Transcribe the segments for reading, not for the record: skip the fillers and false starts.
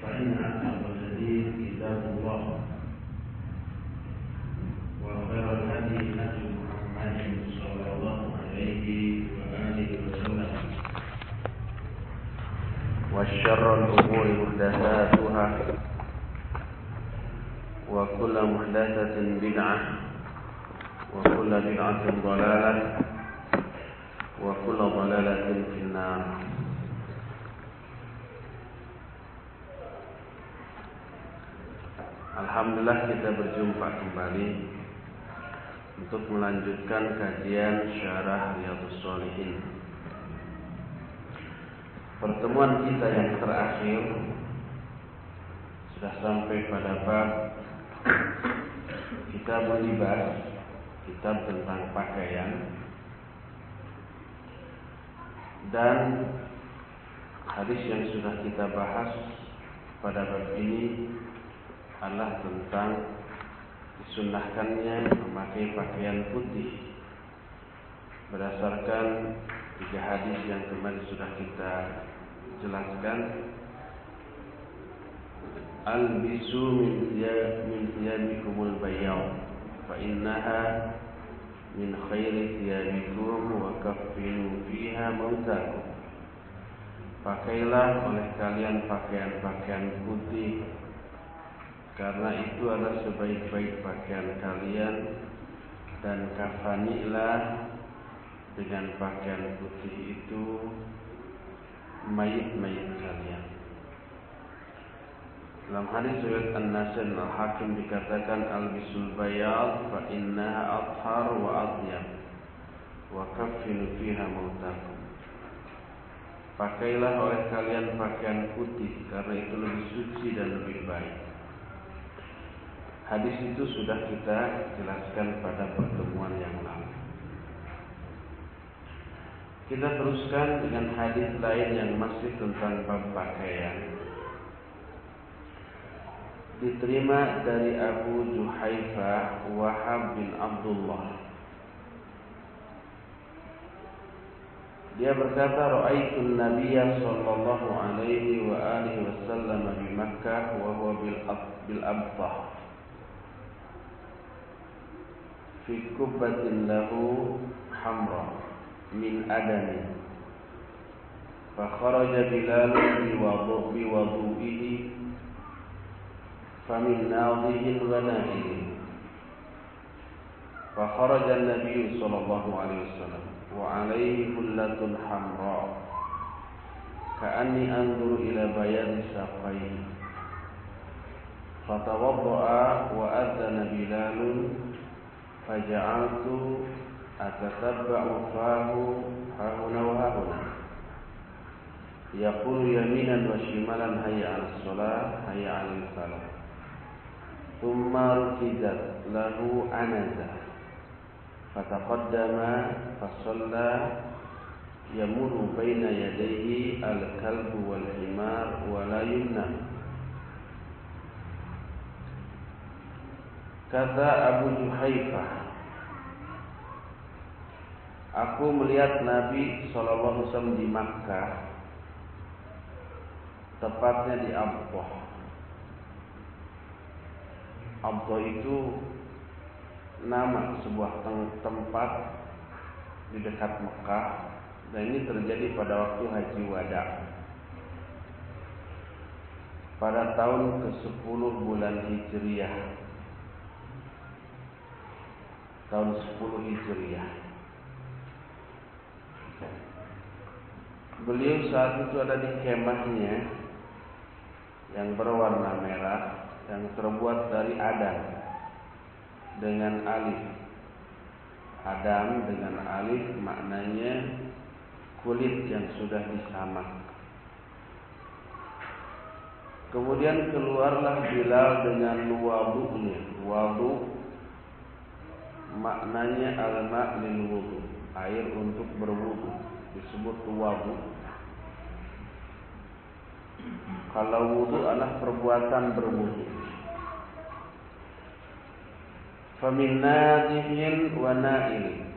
فإن أصدق الحديث كتاب الله وخير الهدي هدي محمد صلى الله عليه وآله وسلم وشر الأمور محدثاتها وكل محدثة بدعة وكل بدعة ضلالة وكل ضلالة في النار. Alhamdulillah kita berjumpa kembali untuk melanjutkan kajian Syarah Riyadhus Shalihin. Pertemuan kita yang terakhir sudah sampai pada bab Kitabul Libas, kitab tentang pakaian, dan hadis yang sudah kita bahas pada bab ini adalah tentang disunnahkannya memakai pakaian putih berdasarkan 3 hadis yang kemarin sudah kita jelaskan. Albisu min thiyabikumul bayaw fa innaha min khairi thiyabikum wa kaffinu fiha mautakum. Pakailah oleh kalian pakaian-pakaian putih, karena itu adalah sebaik-baik pakaian kalian, dan kafanilah dengan pakaian putih itu mayit-mayit kalian. Dalam hadis riwayat An-Nasai Al-Hakim dikatakan albisul bayad fa innaha athhar wa atyab wa kaffinu fiha mautakum. Pakailah oleh kalian pakaian putih, karena itu lebih suci dan lebih baik. Hadis itu sudah kita jelaskan pada pertemuan yang lalu. Kita teruskan dengan hadis lain yang masih tentang bab pakaian. Diterima dari Abu Juhaifah Wahab bin Abdullah. Dia berkata, "Ra'aitun Nabiyya sallallahu alaihi wa alihi wasallam di Makkah wa huwa bil Abtah fi kubbatin lahu hamra min adami. Fa kharaja Bilal bi wudu'ihi famin nadhihin wa na'ilin. Fa kharaja an-nabiy sallallahu alaihi wasallam wa alaihi hullatun hamra ka'anni anzuru ila bayadi saqaihi. Fatawadda'a wa adzana Bilalun faja'altu atatabba'u fahu hahuna wa hahuna yaqulu yaminan wa shimalan hayya 'alas shalah hayya 'alal falah. Thumma rukizat lahu anaza fataqaddama fasalla yamuru baina yadayhi al-kalbu wal himar wa la yumna." Kata Abu Juhaifah, "Aku melihat Nabi SAW di Makkah, tepatnya di Abtah. Abtah itu nama sebuah tempat di dekat Mekah, dan ini terjadi pada waktu Haji Wada pada tahun ke-10 bulan Hijriyah. Tahun 10 Hijriyah. Beliau saat itu ada di kemahnya yang berwarna merah, yang terbuat dari adam dengan alif. Adam dengan alif maknanya kulit yang sudah disamak. Kemudian keluarlah Bilal dengan wudu'nya. Wudu' maknanya al-ma' lil wudu, air untuk berwudu, disebut wudu. Kalau wudu adalah perbuatan berwudu. Famin nadhihin wa na'il.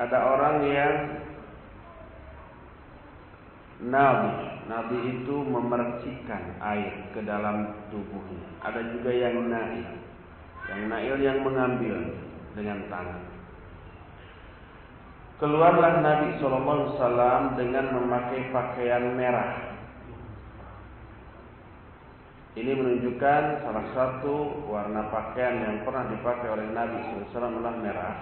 Ada orang yang nadhih. Nabi itu memercikkan air ke dalam tubuhnya. Ada juga yang nail. Yang nail yang mengambil dengan tangan. Keluarlah Nabi SAW dengan memakai pakaian merah. Ini menunjukkan salah satu warna pakaian yang pernah dipakai oleh Nabi SAW adalah merah.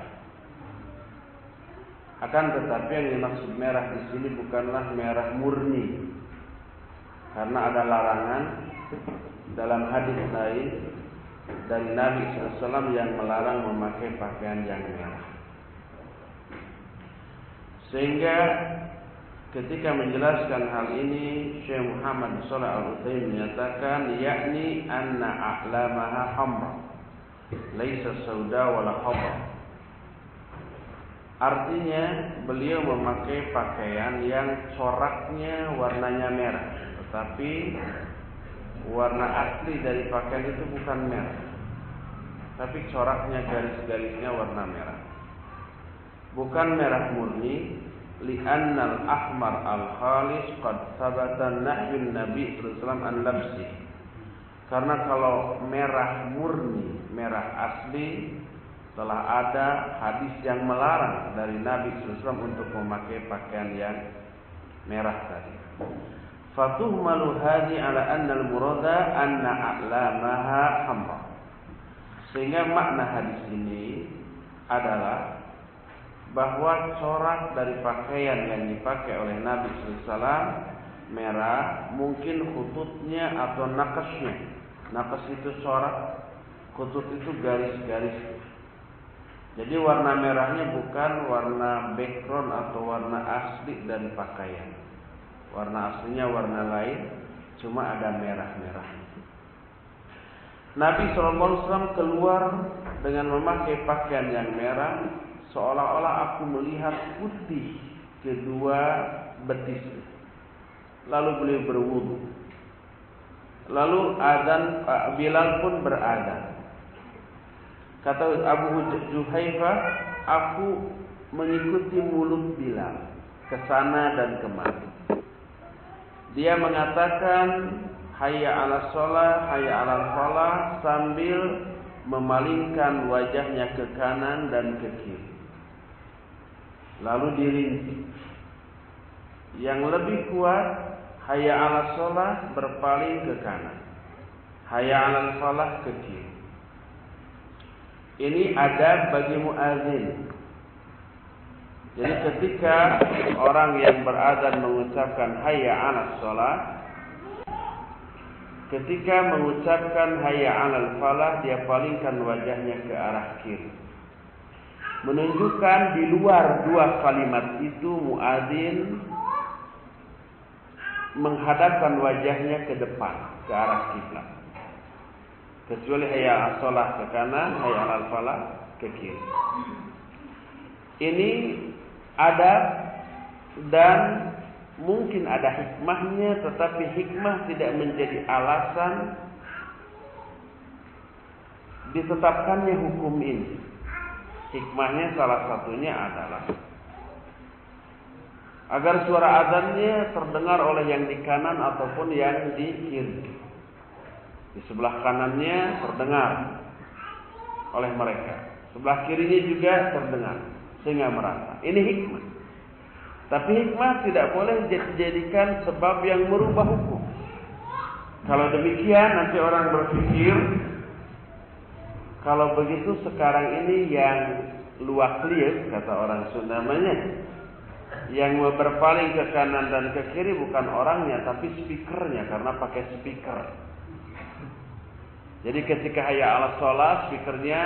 Akan tetapi yang dimaksud merah di sini bukanlah merah murni, karena ada larangan dalam hadis lain dari Nabi SAW yang melarang memakai pakaian yang merah. Sehingga ketika menjelaskan hal ini, Syekh Muhammad Shalih Al-Utsaimin menyatakan, yakni anna a'lamaha hamra, laisa sauda wala hamra. Artinya beliau memakai pakaian yang coraknya warnanya merah, tetapi warna asli dari pakaian itu bukan merah, tapi coraknya garis-garisnya warna merah. Bukan merah murni, li'annal ahmar al-khalis qad sabata nahyun Nabi sallallahu alaihi wasallam an labsi. Karena kalau merah murni, merah asli, telah ada hadis yang melarang dari Nabi sallallahu alaihi wasallam untuk memakai pakaian yang merah tadi. Fatuhmalu hadhi ala anna al-murada anna a'lamaha hamra. Sehingga makna hadis ini adalah bahwa corak dari pakaian yang dipakai oleh Nabi SAW merah, mungkin khututnya atau nakasnya. Nakas itu corak, khutut itu garis-garis. Jadi warna merahnya bukan warna background atau warna asli dari pakaian. Warna aslinya warna lain, cuma ada merah-merah. Nabi SAW keluar dengan memakai pakaian yang merah, seolah-olah aku melihat putih kedua betis. Lalu beliau berwudu. Lalu azan, Bilal pun berazan. Kata Abu Juhaifah, aku mengikuti mulut Bilal ke sana dan kemari. Dia mengatakan hayya 'alas shalah, hayya 'alal falah sambil memalingkan wajahnya ke kanan dan ke kiri. Lalu dirinci. Yang lebih kuat, hayya 'alas shalah berpaling ke kanan, hayya 'alal falah ke kiri. Ini adab bagi muazin. Jadi ketika orang yang berazan mengucapkan hayya 'alas shalah, ketika mengucapkan hayya 'alal falah, dia palingkan wajahnya ke arah kiri. Menunjukkan di luar dua kalimat itu muazin menghadapkan wajahnya ke depan, ke arah kiblat. Kecuali hayya 'alas shalah ke kanan, hayya 'alal falah ke kiri. Ini adab dan mungkin ada hikmahnya, tetapi hikmah tidak menjadi alasan ditetapkannya hukum ini. Hikmahnya salah satunya adalah agar suara azannya terdengar oleh yang di kanan ataupun yang di kiri. Di sebelah kanannya terdengar oleh mereka, sebelah kirinya juga terdengar, sehingga merasa. Ini hikmah. Tapi hikmah tidak boleh dijadikan sebab yang merubah hukum. Kalau demikian nanti orang berpikir, kalau begitu sekarang ini yang luak liuk, kata orang Sunda namanya, yang berpaling ke kanan dan ke kiri bukan orangnya tapi speakernya, karena pakai speaker. Jadi ketika hayya 'alas shalah, speakernya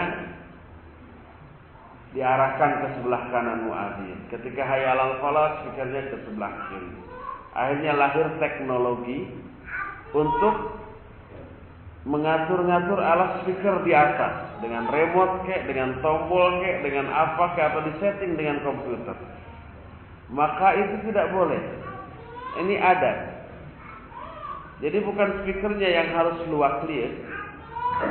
diarahkan ke sebelah kanan muadzin. Ketika hayya 'alal falah, speakernya ke sebelah kiri. Akhirnya lahir teknologi untuk mengatur-ngatur alat speaker di atas dengan remote kek, dengan tombol kek, dengan apa kek, atau disetting dengan komputer. Maka itu tidak boleh. Ini ada. Jadi bukan speakernya yang harus luak liuk,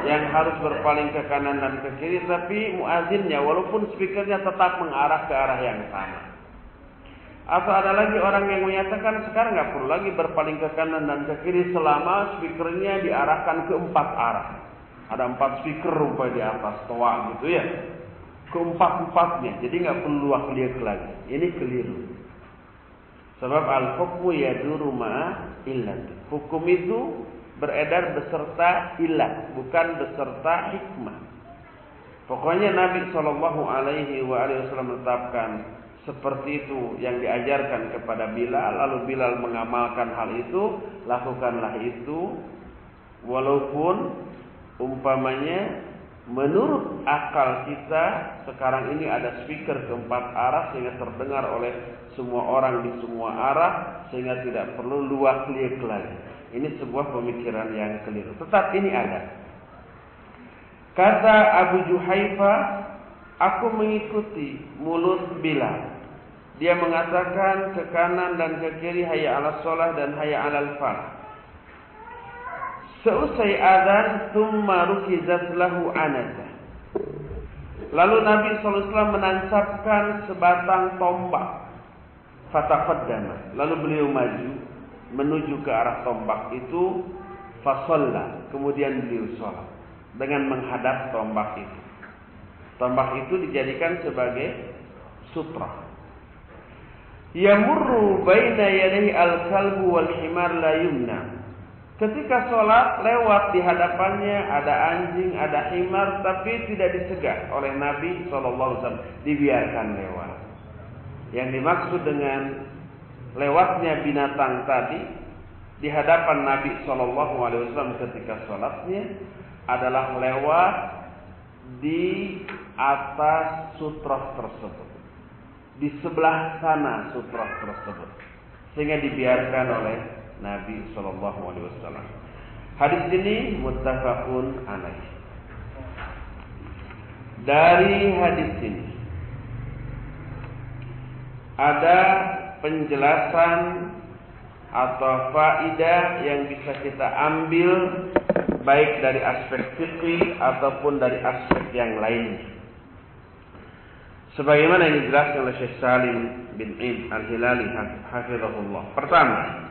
yang harus berpaling ke kanan dan ke kiri, tapi muazzinnya walaupun speakernya tetap mengarah ke arah yang sama. Atau ada lagi orang yang menyatakan sekarang nggak perlu lagi berpaling ke kanan dan ke kiri selama speakernya diarahkan ke 4 arah. Ada 4 speaker rupanya di atas toa gitu ya. Ke 4-4-nya, jadi nggak perlu liak lagi. Ini keliru. Sebab al-hukmu yaduru ma'a illat. Hukum itu beredar beserta ilah, bukan beserta hikmah. Pokoknya Nabi SAW menetapkan seperti itu yang diajarkan kepada Bilal, lalu Bilal mengamalkan hal itu, lakukanlah itu, walaupun umpamanya menurut akal kita sekarang ini ada speaker ke 4 arah sehingga terdengar oleh semua orang di semua arah sehingga tidak perlu luak-liak lagi. Ini sebuah pemikiran yang keliru. Tetap ini ada. Kata Abu Juhaifa, aku mengikuti mulut Bilal. Dia mengatakan ke kanan dan ke kiri, hayya 'alas shalah dan hayya 'alal falah. Seusai azan, tsumma rukizat lahu anazah. Lalu Nabi SAW menancapkan sebatang tombak. Fataqaddama. Lalu beliau maju menuju ke arah tombak itu. Fasalla. Kemudian beliau sholat dengan menghadap tombak itu. Tombak itu dijadikan sebagai sutra. Yamurru baina yadayhi al-kalbu wal himar la yumna. Ketika sholat lewat di hadapannya ada anjing, ada himar, tapi tidak dicegah oleh Nabi SAW, dibiarkan lewat. Yang dimaksud dengan lewatnya binatang tadi di hadapan Nabi SAW ketika sholatnya adalah lewat di atas sutra tersebut, di sebelah sana sutra tersebut, sehingga dibiarkan oleh Nabi SAW. Hadis ini muttafaqun alaih. Dari hadis ini ada penjelasan atau faidah yang bisa kita ambil baik dari aspek fikih ataupun dari aspek yang lainnya. Sebagaimana yang dijelaskan oleh Syekh Salim bin Id Al-Hilali hafizahullah. Pertama,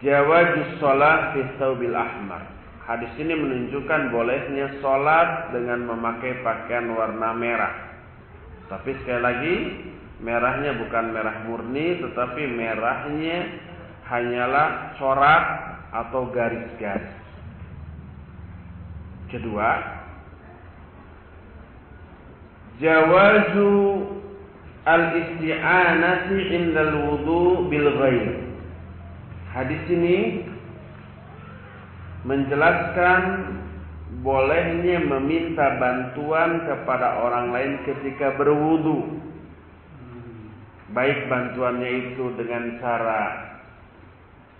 jawazus shalah fi thawbil ahmar. Hadis ini menunjukkan bolehnya salat dengan memakai pakaian warna merah. Tapi sekali lagi, merahnya bukan merah murni, tetapi merahnya hanyalah corak atau garis-garis. Kedua, jawazu al-isti'anati indal wudu bil ghair. Hadis ini menjelaskan bolehnya meminta bantuan kepada orang lain ketika berwudu. Baik bantuannya itu dengan cara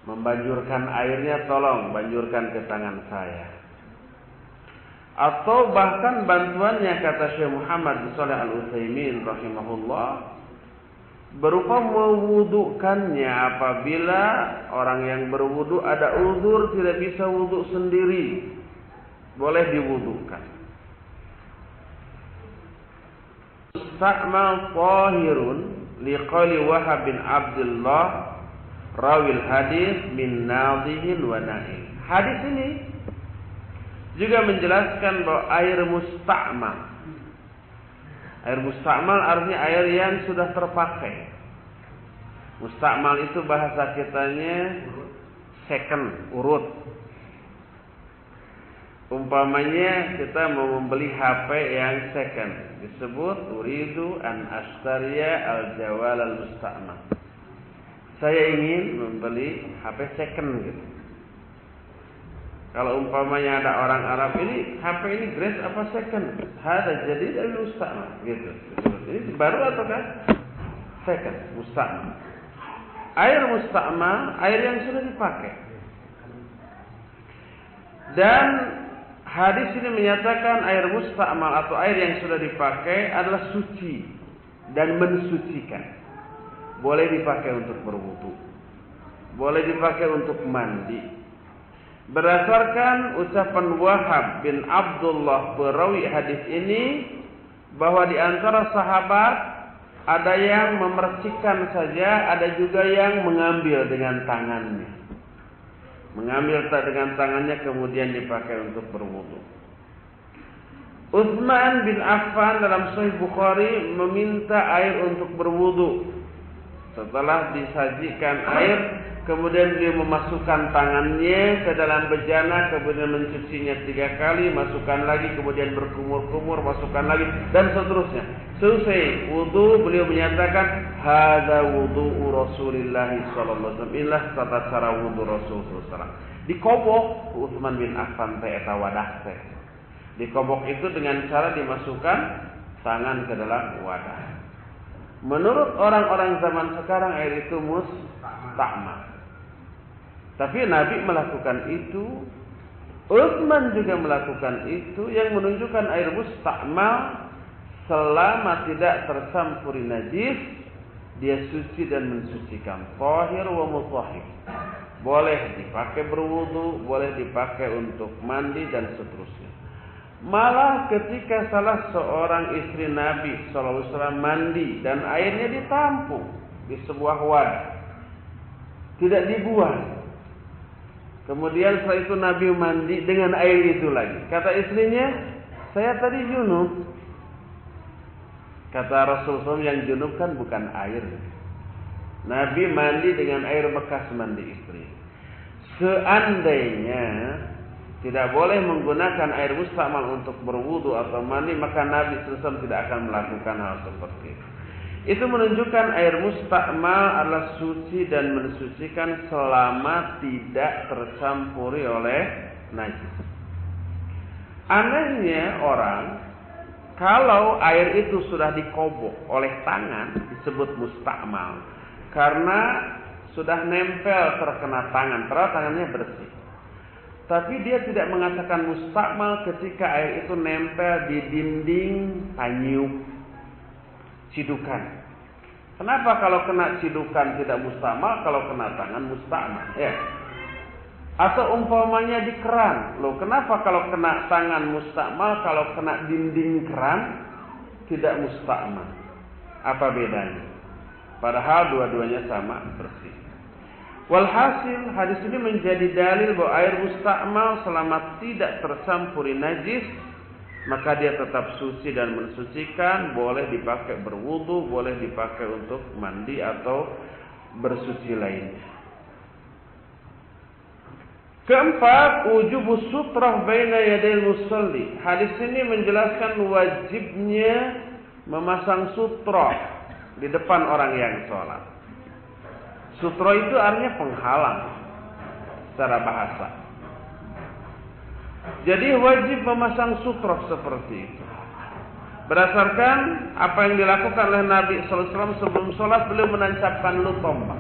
membanjurkan airnya, tolong banjurkan ke tangan saya. Atau bahkan bantuannya, kata Syekh Muhammad bin Shalih Al-Utsaimin rahimahullah, berupa mewudukannya apabila orang yang berwudu ada uzur tidak bisa wudu sendiri, boleh diwudukan. Musta'mal tahirun liqali Wahab bin Abdullah rawil hadis min nadhihin wa na'il. Hadis ini juga menjelaskan bahwa air musta'mal. Air musta'mal artinya air yang sudah terpakai. Musta'mal itu bahasa kitanya second, urut. Umpamanya kita mau membeli HP yang second, disebut uridu an ashtariya al-jawal al-musta'mal. Saya ingin membeli HP second gitu. Kalau umpamanya ada orang Arab, ini HP ini grade apa second? Hada jadi dari musta'mal gitu. Ini baru atau kan? Second, musta'mal. Air musta'mal, air yang sudah dipakai. Dan hadis ini menyatakan air musta'mal atau air yang sudah dipakai adalah suci dan mensucikan. Boleh dipakai untuk berwudu, boleh dipakai untuk mandi. Berdasarkan ucapan Wahab bin Abdullah perawi hadis ini, bahwa di antara sahabat ada yang memercikkan saja, ada juga yang mengambil dengan tangannya. Mengambil dengan tangannya kemudian dipakai untuk berwudu. Utsman bin Affan dalam Sahih Bukhari meminta air untuk berwudu. Setelah disajikan air, kemudian dia memasukkan tangannya ke dalam bejana, kemudian mencucinya 3 kali, masukkan lagi, kemudian berkumur-kumur, masukkan lagi, dan seterusnya. Selesai wudu, beliau menyatakan, "Hadza wudu'u Rasulillah sallallahu alaihi wasallam." Inilah tata cara wudu Rasul sallallahu alaihi wasallam. Dikobok Utsman bin Affan teh eta wadah teh. Dikobok itu dengan cara dimasukkan tangan ke dalam wadah. Menurut orang-orang zaman sekarang air itu musta'mal. Tapi Nabi melakukan itu, Utsman juga melakukan itu, yang menunjukkan air musta'mal selama tidak tercampuri najis, dia suci dan mensucikan. Tahir wa mutahhir. Boleh dipakai berwudu, boleh dipakai untuk mandi dan seterusnya. Malah ketika salah seorang istri Nabi SAW mandi dan airnya ditampung di sebuah wadah, tidak dibuang. Kemudian setelah itu Nabi mandi dengan air itu lagi. Kata istrinya, "Saya tadi junub." Kata Rasulullah, yang junub kan bukan air. Nabi mandi dengan air bekas mandi istri. Seandainya tidak boleh menggunakan air musta'mal untuk berwudu atau mandi, maka Nabi SAW tidak akan melakukan hal seperti itu. Itu menunjukkan air musta'mal adalah suci dan mensucikan selama tidak tercampuri oleh najis. Anehnya orang, kalau air itu sudah dikobok oleh tangan, disebut musta'mal. Karena sudah nempel terkena tangan, padahal tangannya bersih. Tapi dia tidak mengatakan musta'mal ketika air itu nempel di dinding tanyuk, cidukan. Kenapa kalau kena cidukan tidak musta'mal, kalau kena tangan musta'mal? Ya. Atau umpamanya di keran. Loh, kenapa kalau kena tangan musta'mal, kalau kena dinding keran tidak musta'mal? Apa bedanya? Padahal dua-duanya sama bersih. Walhasil hadis ini menjadi dalil bahwa air musta'mal selama tidak tercampuri najis, maka dia tetap suci dan mensucikan, boleh dipakai berwudu, boleh dipakai untuk mandi atau bersuci lainnya. Keempat, wujubus sutrah baina yadayil musalli. Hadis ini menjelaskan wajibnya memasang sutrah di depan orang yang sholat. Sutra itu artinya penghalang secara bahasa. Jadi wajib memasang sutra seperti itu. Berdasarkan apa yang dilakukan oleh Nabi SAW sebelum sholat, beliau menancapkan tombak.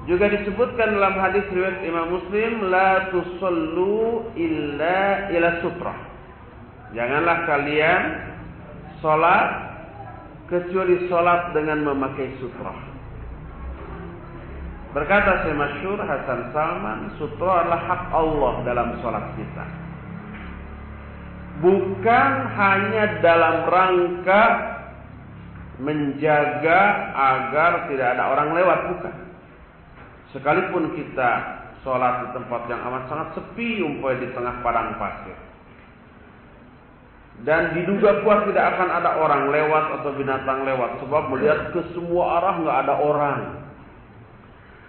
Juga disebutkan dalam hadis riwayat Imam Muslim, la tusallu illa ila sutra. Janganlah kalian sholat kecuali sholat dengan memakai sutra. Berkata Syekh masyhur Hasan Salman, sutra adalah hak Allah dalam sholat kita. Bukan hanya dalam rangka menjaga agar tidak ada orang lewat, bukan. Sekalipun kita sholat di tempat yang amat sangat sepi, umpamanya di tengah padang pasir, dan diduga kuat tidak akan ada orang lewat atau binatang lewat, sebab melihat ke semua arah nggak ada orang.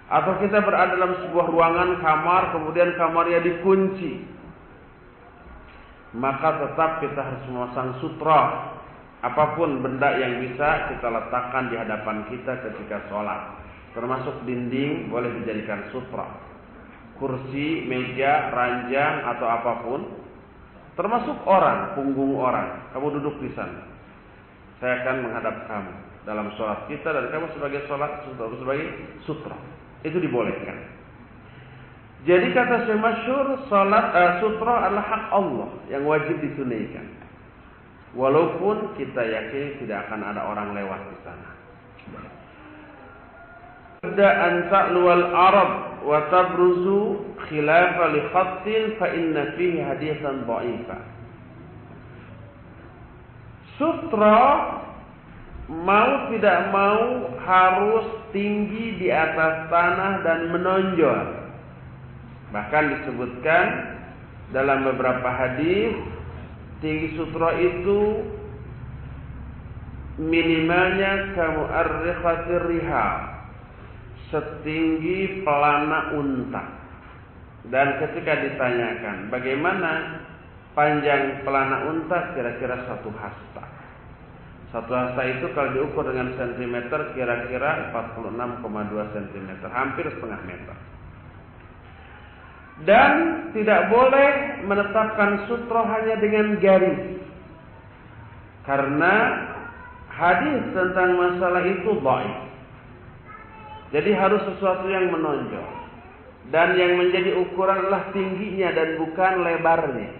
Atau kita berada dalam sebuah ruangan kamar, kemudian kamarnya dikunci, maka tetap kita harus memasang sutra. Apapun benda yang bisa kita letakkan di hadapan kita ketika sholat, termasuk dinding boleh dijadikan sutra, kursi, meja, ranjang atau apapun, termasuk orang, punggung orang. Kamu duduk di sana, saya akan menghadap kamu dalam sholat kita, dan kamu sebagai sholat sebagai sutra. Itu dibolehkan. Jadi kata Syekh masyhur, sutra adalah hak Allah yang wajib ditunaikan. Walaupun kita yakin tidak akan ada orang lewat di sana. An ta'luwal arab wa tabruzu khilafa li khattin fa inna fihi haditsan dha'ifa. Sutra mau tidak mau harus tinggi di atas tanah dan menonjol. Bahkan disebutkan dalam beberapa hadis, tinggi sutra itu minimalnya kamu'arrikhatir rihal, setinggi pelana unta. Dan ketika ditanyakan bagaimana panjang pelana unta, kira-kira 1 hasta. 1 hasta itu kalau diukur dengan sentimeter kira-kira 46,2 cm, hampir setengah meter. Dan tidak boleh menetapkan sutra hanya dengan garis, karena hadis tentang masalah itu dhaif. Jadi harus sesuatu yang menonjol, dan yang menjadi ukuran adalah tingginya dan bukan lebarnya.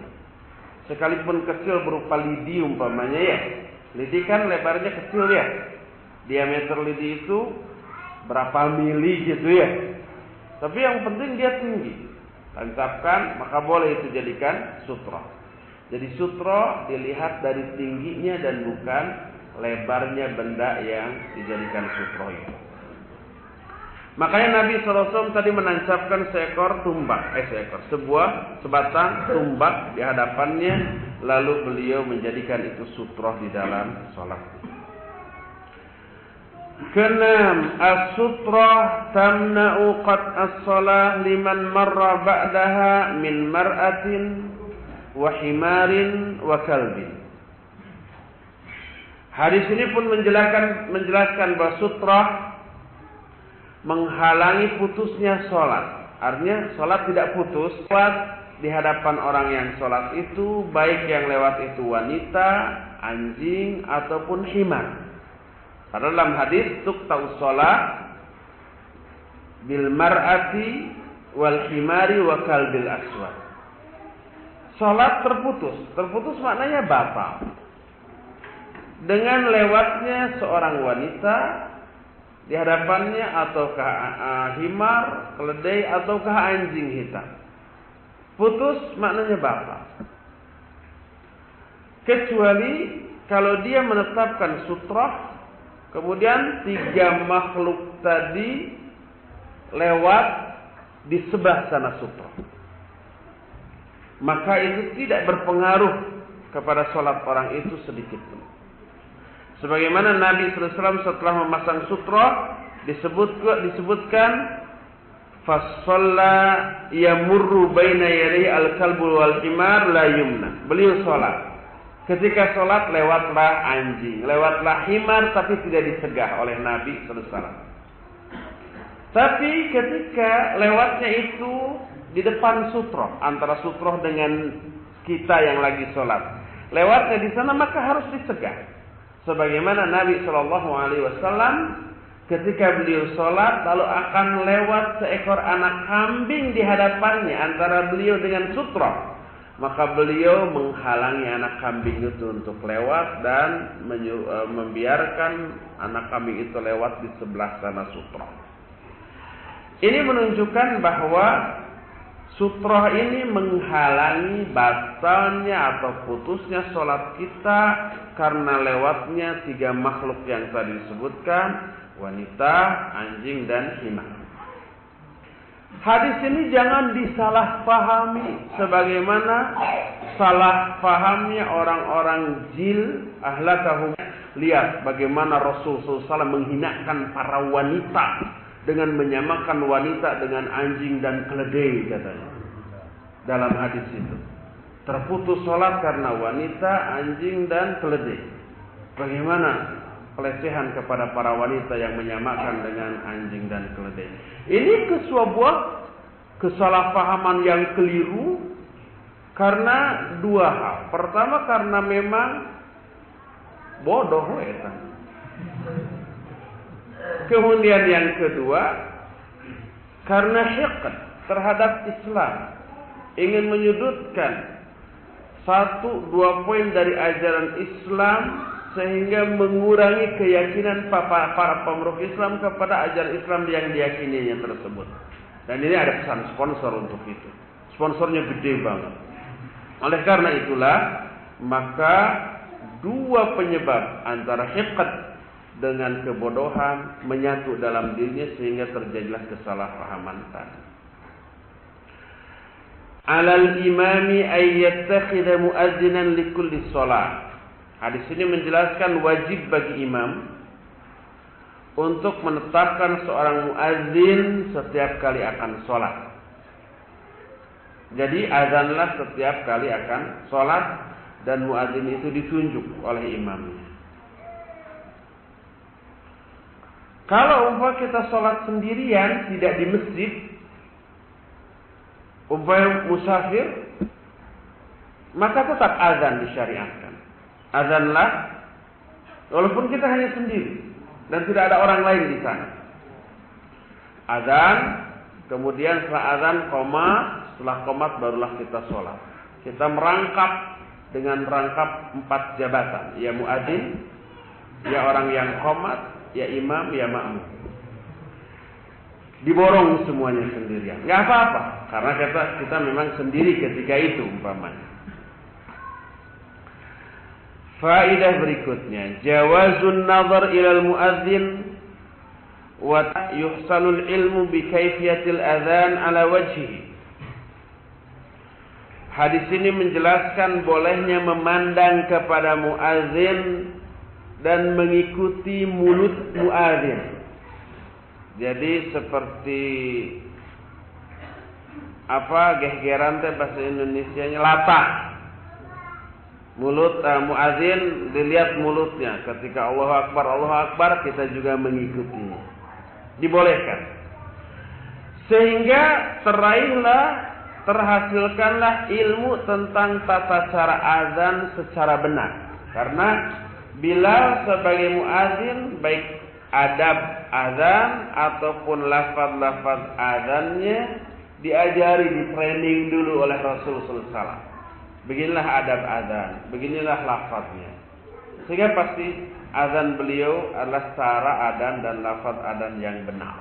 Sekalipun kecil berupa lidi umpamanya ya, lidi kan lebarnya kecil ya, diameter lidi itu berapa mili gitu ya, tapi yang penting dia tinggi. Tancapkan, maka boleh itu jadikan sutra. Jadi sutra dilihat dari tingginya dan bukan lebarnya benda yang dijadikan sutra itu. Makanya Nabi SAW tadi menancapkan sebatang tumbak di hadapannya, lalu beliau menjadikan itu sutra di dalam sholat. Keenam, as-sutrah tamna'u qat'as-shalah liman marra ba'daha min mar'atin wa himarin wa kalbin. Hadis ini pun menjelaskan bahwa sutrah menghalangi putusnya sholat. Artinya sholat tidak putus. Sholat di hadapan orang yang sholat itu, baik yang lewat itu wanita, anjing, ataupun himar. Pada dalam hadis tuqta'us shalah bil mar'ati wal himari wa kalbil aswad. Salat terputus maknanya batal dengan lewatnya seorang wanita di hadapannya, ataukah himar, keledai, ataukah anjing hitam. Putus maknanya batal. Kecuali kalau dia menetapkan sutrah, kemudian 3 makhluk tadi lewat di sebelah sana sutra, maka itu tidak berpengaruh kepada sholat orang itu sedikit pun. Sebagaimana Nabi SAW setelah memasang sutra disebutkan fasalla yamurru baina yadayhi al-kalbu wal himar la yumna. Beliau sholat. Ketika sholat lewatlah anjing, lewatlah himar, tapi tidak dicegah oleh Nabi SAW. Tapi ketika lewatnya itu di depan sutroh, antara sutroh dengan kita yang lagi sholat, lewatnya di sana, maka harus dicegah. Sebagaimana Nabi SAW ketika beliau sholat lalu akan lewat seekor anak kambing di hadapannya antara beliau dengan sutroh, maka beliau menghalangi anak kambing itu untuk lewat dan membiarkan anak kambing itu lewat di sebelah sana sutroh. Ini menunjukkan bahwa sutroh ini menghalangi batalnya atau putusnya sholat kita karena lewatnya 3 makhluk yang tadi disebutkan, wanita, anjing, dan himar. Hadis ini jangan disalahpahami sebagaimana salah pahamnya orang-orang jil ahlakahum. Lihat bagaimana Rasulullah SAW menghinakan para wanita dengan menyamakan wanita dengan anjing dan keledai, katanya dalam hadis itu. Terputus sholat karena wanita, anjing, dan keledai. Bagaimana pelecehan kepada para wanita yang menyamakan dengan anjing dan keledai. Ini sebuah kesalahpahaman yang keliru karena 2 hal. Pertama, karena memang bodoh ya. Kemudian yang kedua, karena hiqd terhadap Islam, ingin menyudutkan 1-2 poin dari ajaran Islam sehingga mengurangi keyakinan para pemeluk Islam kepada ajaran Islam yang diyakininya tersebut. Dan ini ada pesan sponsor untuk itu. Sponsornya gede banget. Oleh karena itulah, maka 2 penyebab antara hiqd dengan kebodohan menyatu dalam dirinya sehingga terjadilah kesalahpahaman tadi. Alal imami ay yattakhidha muazzinan likulli shalah. Hadis ini menjelaskan wajib bagi imam untuk menetapkan seorang muazzin setiap kali akan sholat. Jadi azanlah setiap kali akan sholat dan muazzin itu ditunjuk oleh imamnya. Kalau umpama kita sholat sendirian tidak di masjid, umpama musafir, maka tetap azan disyariatkan. Azanlah walaupun kita hanya sendiri dan tidak ada orang lain di sana. Azan, kemudian setelah azan qomat, setelah qomat barulah kita sholat. Kita merangkap dengan rangkap 4 jabatan, ya muadzin, ya orang yang qomat, ya imam, ya makmum. Diborong semuanya sendirian. Enggak apa-apa, karena kita memang sendiri ketika itu umpamanya. Faedah berikutnya, jawazun nazar ilal muadzin wa yuhsanul ilmu bi kaifiyatil adzan ala wajhihi. Hadis ini menjelaskan bolehnya memandang kepada muadzin dan mengikuti mulut muadzin. Jadi seperti gehgeran teh bahasa Indonesianya latah. Mulut muadzin dilihat mulutnya. Ketika Allahu Akbar, kita juga mengikutinya. Dibolehkan. Sehingga terhasilkanlah ilmu tentang tata cara azan secara benar. Karena Bilal sebagai muadzin, baik adab azan ataupun lafaz-lafaz azannya diajari, di training dulu oleh Rasul sallallahu alaihi wasallam. Beginilah adab azan, beginilah lafaznya. Sehingga pasti azan beliau adalah cara azan dan lafaz azan yang benar.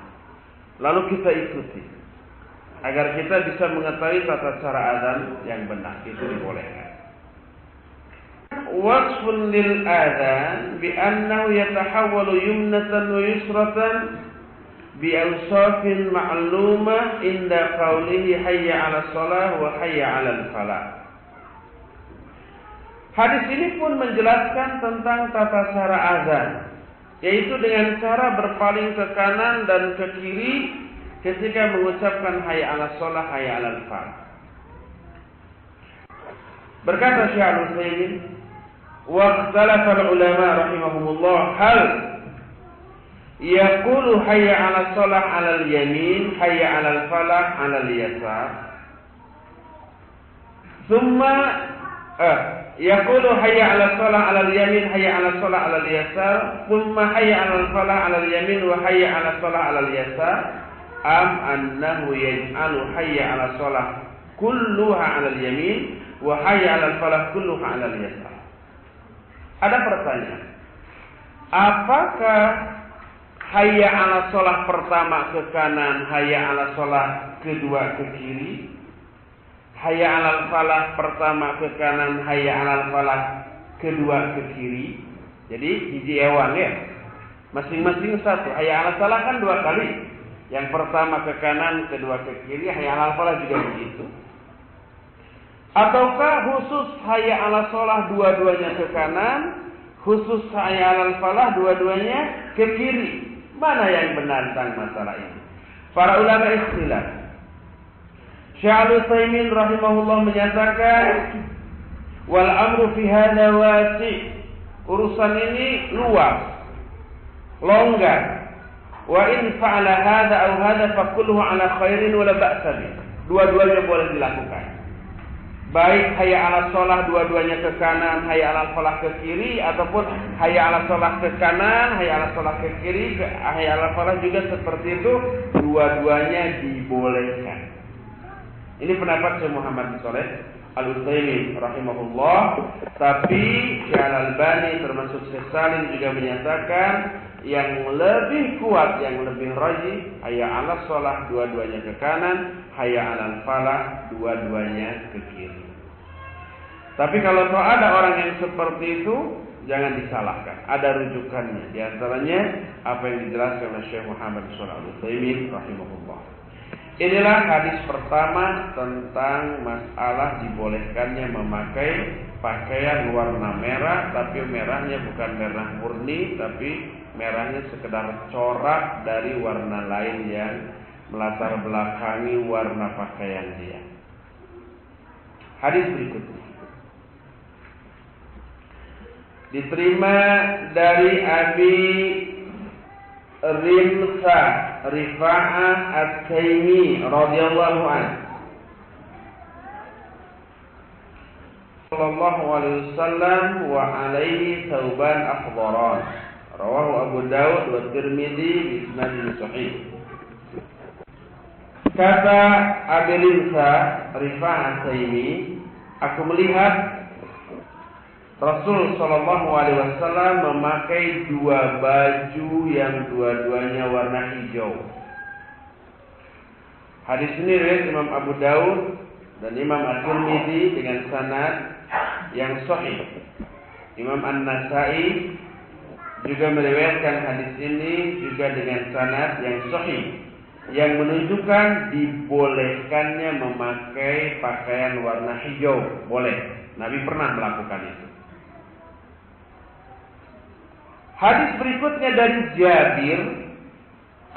Lalu kita ikuti agar kita bisa mengetahui tata cara azan yang benar. Itu dibolehkan. Wasfun lil azan bi annahu yatahawwalu yumnatan wa yusratan bi awsafin ma'lumah inda qawlihi hayya 'ala shalah wa hayya 'alal falah. Hadis ini pun menjelaskan tentang tata cara azan, yaitu dengan cara berpaling ke kanan dan ke kiri ketika mengucapkan hayya 'ala shalah, hayya 'alal falah. Berkata Syekh Al-Utsaimin, wa ikhtalafa al-ulama rahimahumullah hal yaqulu hayya 'ala shalah 'alal yamin, hayya 'alal falah 'alal yasar. Thumma yaqulu hayya 'ala shalah 'alal yamin, hayya 'ala shalah 'alal yasar, thumma hayya 'alal falah 'alal yamin wa hayya 'ala shalah 'alal yasar, am annahu yaj'alu hayya 'ala shalah kulluha 'alal yamin wa hayya 'alal falah kulluha 'alal yasar. Ada pertanyaan, apakah hayya 'ala shalah pertama ke kanan, hayya 'ala shalah kedua ke kiri? Hayya 'alal falah pertama ke kanan, hayya 'alal falah kedua ke kiri. Jadi hiji ewang ya. Masing-masing satu. Hayya 'alal falah kan 2 kali. Yang pertama ke kanan, kedua ke kiri. Hayya 'alal falah juga begitu. Ataukah khusus hayya 'alal shalah dua-duanya ke kanan, khusus hayya 'alal falah dua-duanya ke kiri? Mana yang benar tentang masalah ini? Para ulama ikhtilaf. Syekh Al-Utsaimin rahimahullah menyatakan wal amru fi hadza wasi'. Urusan ini luas, longgar. Wa in fa'ala hadza aw hadza fa kulluhu 'ala khairin wa la ba'sa bih. Dua-duanya boleh dilakukan. Baik hayya 'ala shalah dua-duanya ke kanan, hayya 'alal falah ke kiri, ataupun hayya 'ala shalah ke kanan, hayya 'ala shalah ke kiri, hayya 'alal falah juga seperti itu, dua-duanya dibolehkan. Ini pendapat Syekh Muhammad bin Shalih Al-Utsaimin rahimahullah. Tapi Syekh Al-Albani termasuk Syekh Salim juga menyatakan yang lebih kuat, yang lebih rajih, hayya 'ala shalah dua-duanya ke kanan, hayya 'alal falah dua-duanya ke kiri. Tapi kalau ada orang yang seperti itu, jangan disalahkan. Ada rujukannya. Di antaranya apa yang dijelaskan oleh Syekh Muhammad Shalih Al-Utsaimin rahimahullah. Inilah hadis pertama tentang masalah dibolehkannya memakai pakaian warna merah, tapi merahnya bukan merah murni, tapi merahnya sekedar corak dari warna lain yang melatar belakangi warna pakaian dia. Hadis berikutnya diterima dari Abi Rimsa Rifa'ah At-Taimi radhiyallahu anhu. Sallallahu alaihi wasallam wa alaihi thawban akhdaran. Rawahu Abu Dawud wa Tirmidzi bi isnadin sahih. Kata Abi Rimsa Rifa'ah At-Taimi, aku melihat Rasul Shallallahu Alaihi Wasallam memakai dua baju yang dua-duanya warna hijau. Hadis ini riwayat Imam Abu Dawud dan Imam At-Tirmidzi dengan sanad yang sahih. Imam An-Nasa'i juga meriwayatkan hadis ini juga dengan sanad yang sahih, yang menunjukkan dibolehkannya memakai pakaian warna hijau. Boleh. Nabi pernah melakukan itu. Hadis berikutnya dari Jabir,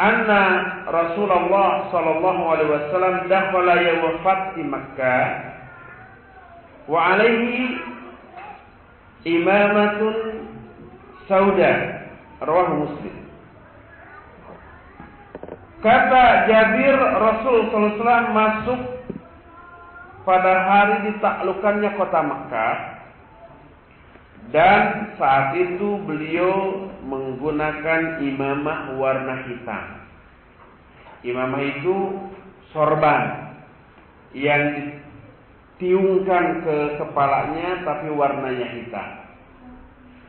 anna Rasulullah sallallahu alaihi wasallam dakhala yaum fathi Makkah wa alaihi imamatun sauda, rawahu Muslim. Kata Jabir, Rasul sallallahu alaihi wasallam masuk pada hari ditaklukkannya kota Makkah. Dan saat itu beliau menggunakan imamah warna hitam. Imamah itu sorban yang ditiungkan ke kepalanya tapi warnanya hitam.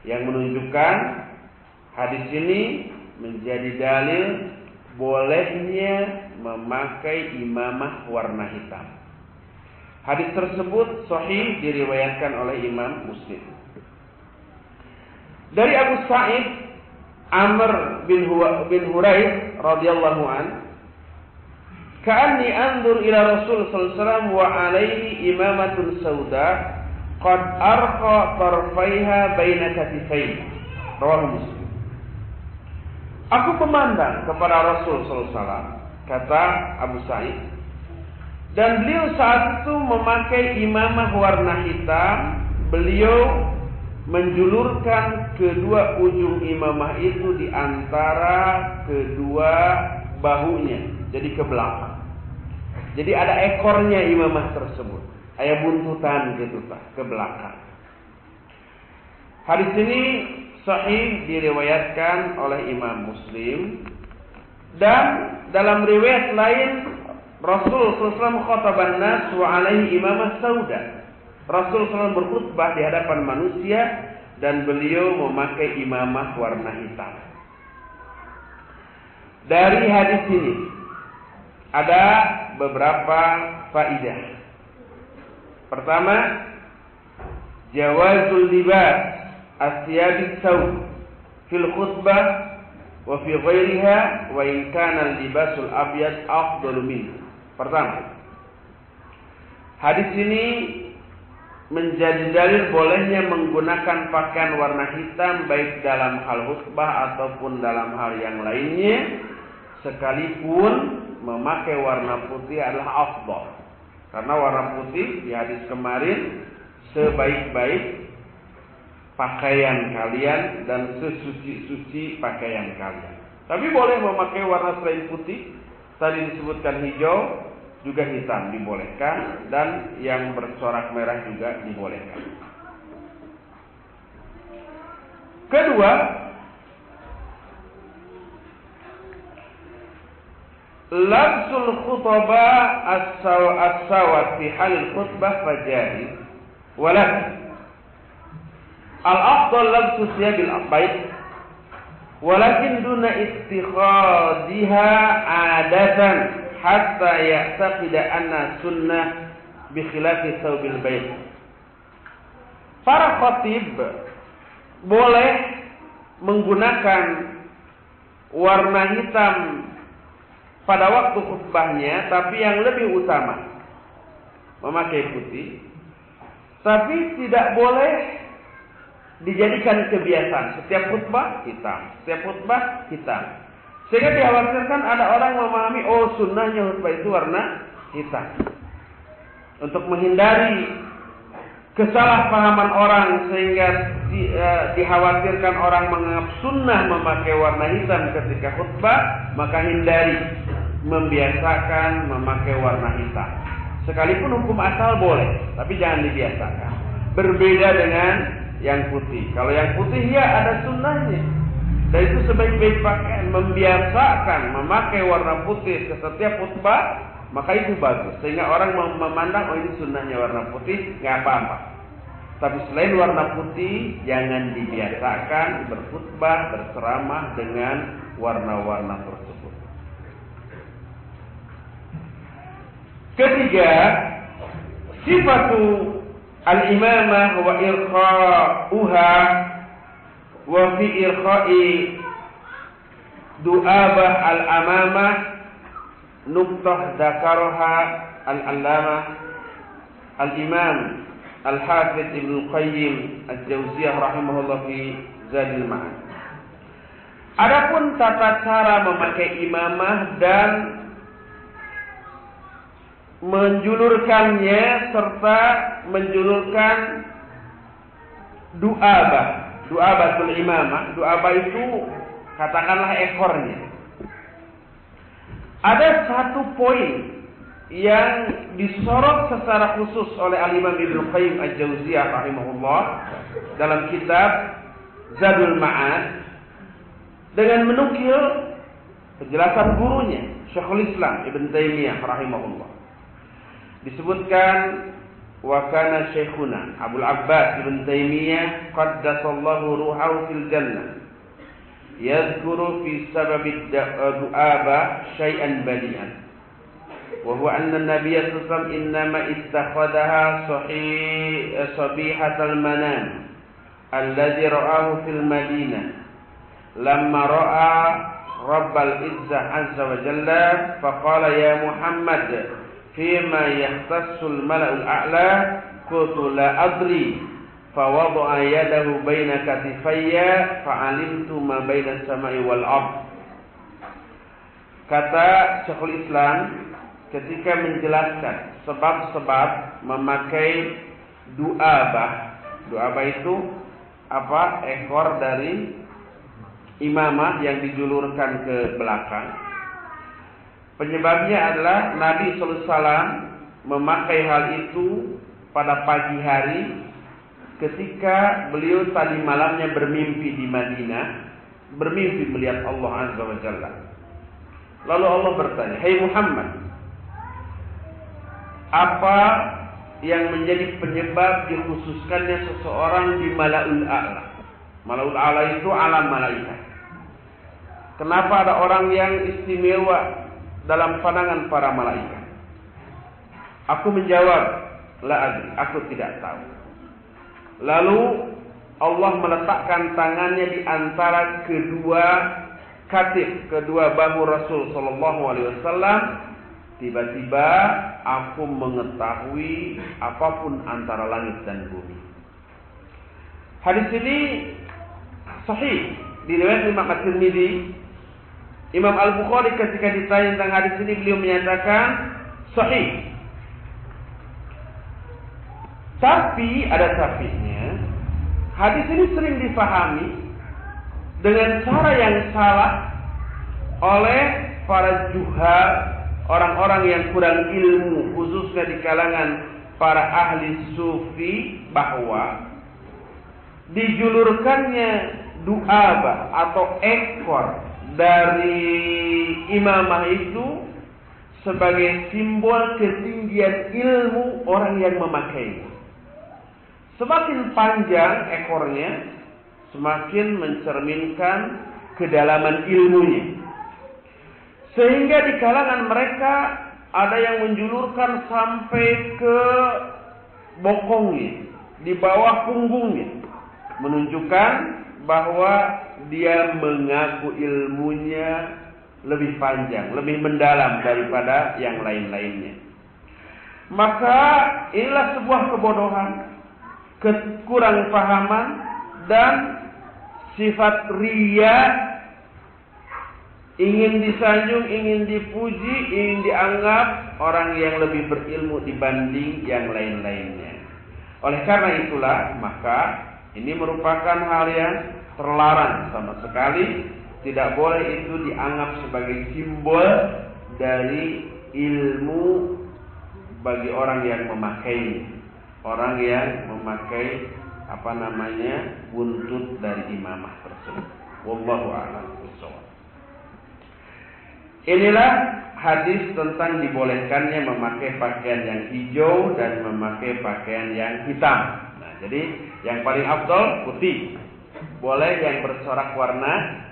Yang menunjukkan hadis ini menjadi dalil bolehnya memakai imamah warna hitam. Hadis tersebut sahih diriwayatkan oleh Imam Muslim. Dari Abu Sa'id Amr bin Huraiz radhiyallahu an, ka'anni anzur ila Rasul sallallahu alaihi wasallam wa alaihi imamatun sauda qad arqa tarfaiha baina katifaihi, rawahu Muslim. Aku memandang kepada Rasul sallallahu alaihi wasallam, kata Abu Sa'id, dan beliau saat itu memakai imamah warna hitam. Beliau menjulurkan kedua ujung imamah itu di antara kedua bahunya, jadi ke belakang. Jadi ada ekornya imamah tersebut, ada buntutan gitu ke belakang. Hadis ini sahih diriwayatkan oleh Imam Muslim, dan dalam riwayat lain Rasul SAW khataban nas wa alaihi imamah sauda. Rasul SAW berkhutbah di hadapan manusia dan beliau memakai imamah warna hitam. Dari hadis ini ada beberapa faidah. Pertama, jawazul libas asyabis saud fil khutbah wa fi ghairiha wa in kana al-libasul abyad afdalu minhu. Pertama, hadis ini menjadi dalil bolehnya menggunakan pakaian warna hitam baik dalam hal khutbah ataupun dalam hal yang lainnya, sekalipun memakai warna putih adalah afdal. Karena warna putih di hadis kemarin sebaik-baik pakaian kalian dan sesuci-suci pakaian kalian. Tapi boleh memakai warna selain putih, tadi disebutkan hijau, juga hitam dibolehkan, dan yang bercorak merah juga dibolehkan. Kedua, labsul khutbah as-sawat fi halil khutbah fajaiz, walakin al-afdal labsu thiyabil abaid, walakin duna ittikhadiha adatan hatta ya'taqida anna sunnah bi khilafi thawbil bayt. Para khatib boleh menggunakan warna hitam pada waktu khutbahnya, tapi yang lebih utama memakai putih. Tapi tidak boleh dijadikan kebiasaan. Setiap khutbah hitam, setiap khutbah hitam. Sehingga dikhawatirkan ada orang memahami, oh sunnahnya khutbah itu warna hitam. Untuk menghindari kesalahpahaman orang sehingga dikhawatirkan orang menganggap sunnah memakai warna hitam ketika khutbah, maka hindari membiasakan memakai warna hitam. Sekalipun hukum asal boleh, tapi jangan dibiasakan. Berbeda dengan yang putih. Kalau yang putih ya ada sunnahnya. Dan itu sebaik-baik pakaian, membiasakan memakai warna putih ke setiap khutbah, maka itu bagus. Sehingga orang memandang, oh ini sunnahnya warna putih, nggak apa-apa. Tapi selain warna putih, jangan dibiasakan berkhutbah, berceramah dengan warna-warna tersebut. Ketiga, sifatu al-imamah wa irkha'uha wa fi irkha'i du'abah al-amamah nuqtah dzakaraha al-allamah al-imam al-hafidz Ibnu Qayyim al-Jauziyah rahimahullah fi Zadul Ma'ad. Adapun tata cara memakai imamah dan menjulurkannya serta menjulurkan du'abatul imamah. Du'abah itu katakanlah ekornya. Ada satu poin yang disorot secara khusus oleh Al-Imam Ibnu Qayyim Al-Jauziyah rahimahullah dalam kitab Zadul Ma'ad dengan menukil penjelasan gurunya Syekhul Islam Ibn Taimiyah rahimahullah. Disebutkan wa kana syekhuna Abdul Abbas Ibn Taimiyah qaddasallahu ruhahu fil jannah yadhkuru fi sababi du'aba syai'an badi'an wa huwa anna an-nabiy sallallahu alaihi wasallam innama ittakhadaha sabihatal manam alladhi ra'ahu fil madinah lamma ra'a rabbal izzah azza wa jalla faqala ya Muhammad fima yahtassul mala'ul a'la qultu la adri fawadha'a yadahu baina katifayya fa'alimtu ma baina as-sama'i wal ardh. Kata Syekhul Islam ketika menjelaskan sebab-sebab memakai du'abah. Du'abah itu apa? Ekor dari imamah yang dijulurkan ke belakang. Penyebabnya adalah Nabi sallallahu alaihi wasallam memakai hal itu pada pagi hari ketika beliau tadi malamnya bermimpi di Madinah, bermimpi melihat Allah Azza wa Jalla. Lalu Allah bertanya, "Hai Muhammad, apa yang menjadi penyebab dikhususkannya seseorang di Mala'ul A'la?" Mala'ul A'la itu alam malaikat. Kenapa ada orang yang istimewa dalam pandangan para malaikat? Aku menjawab, la adri, aku tidak tahu. Lalu Allah meletakkan tangannya di antara kedua katif, kedua bahu Rasul sallallahu alaihi wasallam. Tiba-tiba aku mengetahui apapun antara langit dan bumi. Hadis ini sahih, diriwayatkan Imam At-Tirmidzi. Imam Al-Bukhari ketika ditanya tentang hadis ini beliau menyatakan sahih. Tapi ada tapinya. Hadis ini sering difahami dengan cara yang salah oleh para juhal, orang-orang yang kurang ilmu, khususnya di kalangan para ahli sufi, bahwa dijulurkannya du'abah atau ekor dari imamah itu sebagai simbol ketinggian ilmu orang yang memakainya. Semakin panjang ekornya, semakin mencerminkan kedalaman ilmunya. Sehingga di kalangan mereka ada yang menjulurkan sampai ke bokongnya, di bawah punggungnya. menunjukkan bahwa dia mengaku ilmunya lebih panjang, lebih mendalam daripada yang lain-lainnya. Maka inilah sebuah kebodohan, kekurang pahaman, dan sifat riya, ingin disanjung, ingin dipuji, ingin dianggap orang yang lebih berilmu dibanding yang lain-lainnya. Oleh karena itulah, maka ini merupakan hal yang terlarang sama sekali. Tidak boleh itu dianggap sebagai simbol dari ilmu bagi orang yang memakai, orang yang memakai buntut dari imamah tersebut. Wallahu a'lam bishawab. Inilah hadis tentang dibolehkannya memakai pakaian yang hijau dan memakai pakaian yang hitam. Nah, jadi yang paling afdal putih. Boleh yang bercorak warna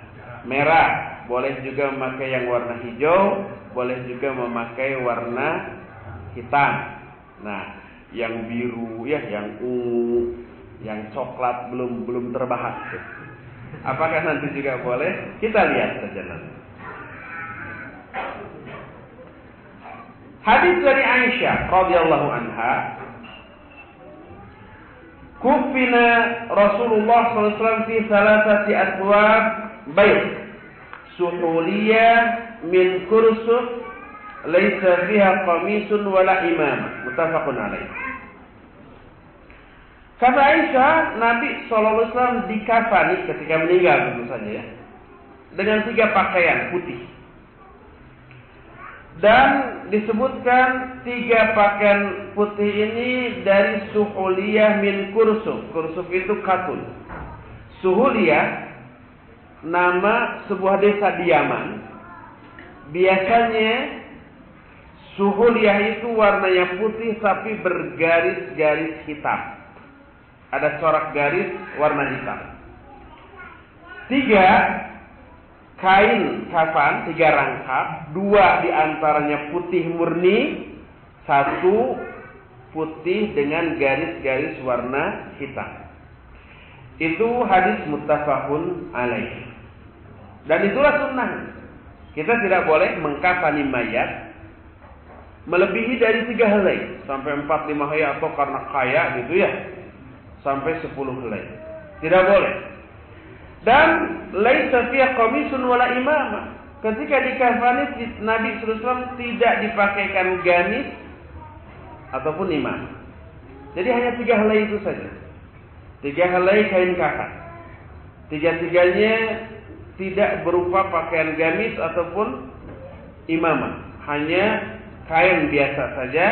merah, boleh juga memakai yang warna hijau, boleh juga memakai warna hitam. Nah, yang biru ya, yang ungu, yang coklat belum terbahas. Apakah nanti juga boleh? Kita lihat saja nanti. Hadis dari Aisyah radhiyallahu anha, kufina Rasulullah SAW fi salasati athwab bayd suhuliyah min kursuf laisa fiha qamisun wala imamah, muttafaqun alaih. Kata Aisyah, Nabi SAW dikafani ketika meninggal tentu saja ya, dengan 3 pakaian putih. Dan disebutkan 3 pakaian putih ini dari suhuliyah min kursuf. Kursuf itu katun. Suhuliyah nama sebuah desa di Yaman. Biasanya suhuliyah itu warnanya putih tapi bergaris-garis hitam. Ada corak garis warna hitam. 3 kain kafan, 3 rangkap, 2 diantaranya putih murni, 1 putih dengan garis-garis warna hitam. Itu hadis muttafaqun alaih. Dan itulah sunnah. Kita tidak boleh mengkafani mayat melebihi dari 3 helai, sampai 4-5 helai, atau karena kaya gitu ya, sampai 10 helai. Tidak boleh. Dan laisa fiha qamisun wala imamah. Ketika dikafani Nabi SAW tidak dipakaikan gamis ataupun imam. Jadi hanya 3 helai itu saja. 3 helai kain kafan. 3-tiganya tidak berupa pakaian gamis ataupun imamah. Hanya kain biasa saja.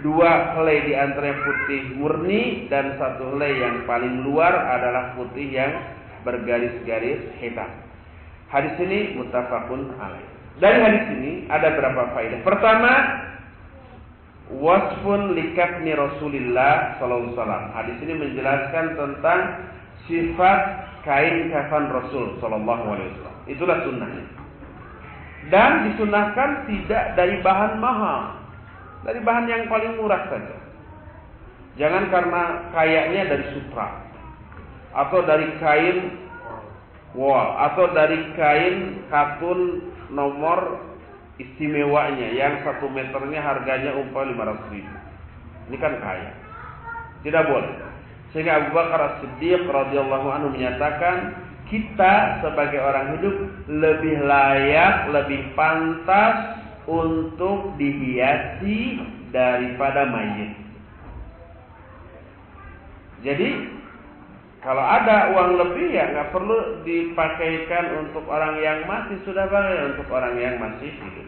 2 helai di antaranya putih murni, dan 1 helai yang paling luar adalah putih yang bergaris-garis hitam. Hadis ini muttafaqun alaih. Dari hadis ini ada berapa faedah. Pertama, wasfun likafni Rasulillah sallallahu alaihi wasallam. Hadis ini menjelaskan tentang sifat kain kafan Rasul sallallahu alaihi wasallam. Itulah sunnahnya. Dan disunnahkan tidak dari bahan mahal, dari bahan yang paling murah saja. Jangan karena kayaknya dari sutra, atau dari kain wol, atau dari kain katun nomor istimewanya yang 1 meternya harganya umpama 500.000. Ini kan kaya. Tidak boleh. Sehingga Abu Bakar As-Siddiq radhiyallahu anhu menyatakan, kita sebagai orang hidup lebih layak, lebih pantas untuk dihiasi daripada mayit. Jadi kalau ada uang lebih ya nggak perlu dipakaikan untuk orang yang mati, sudah baik untuk orang yang masih hidup.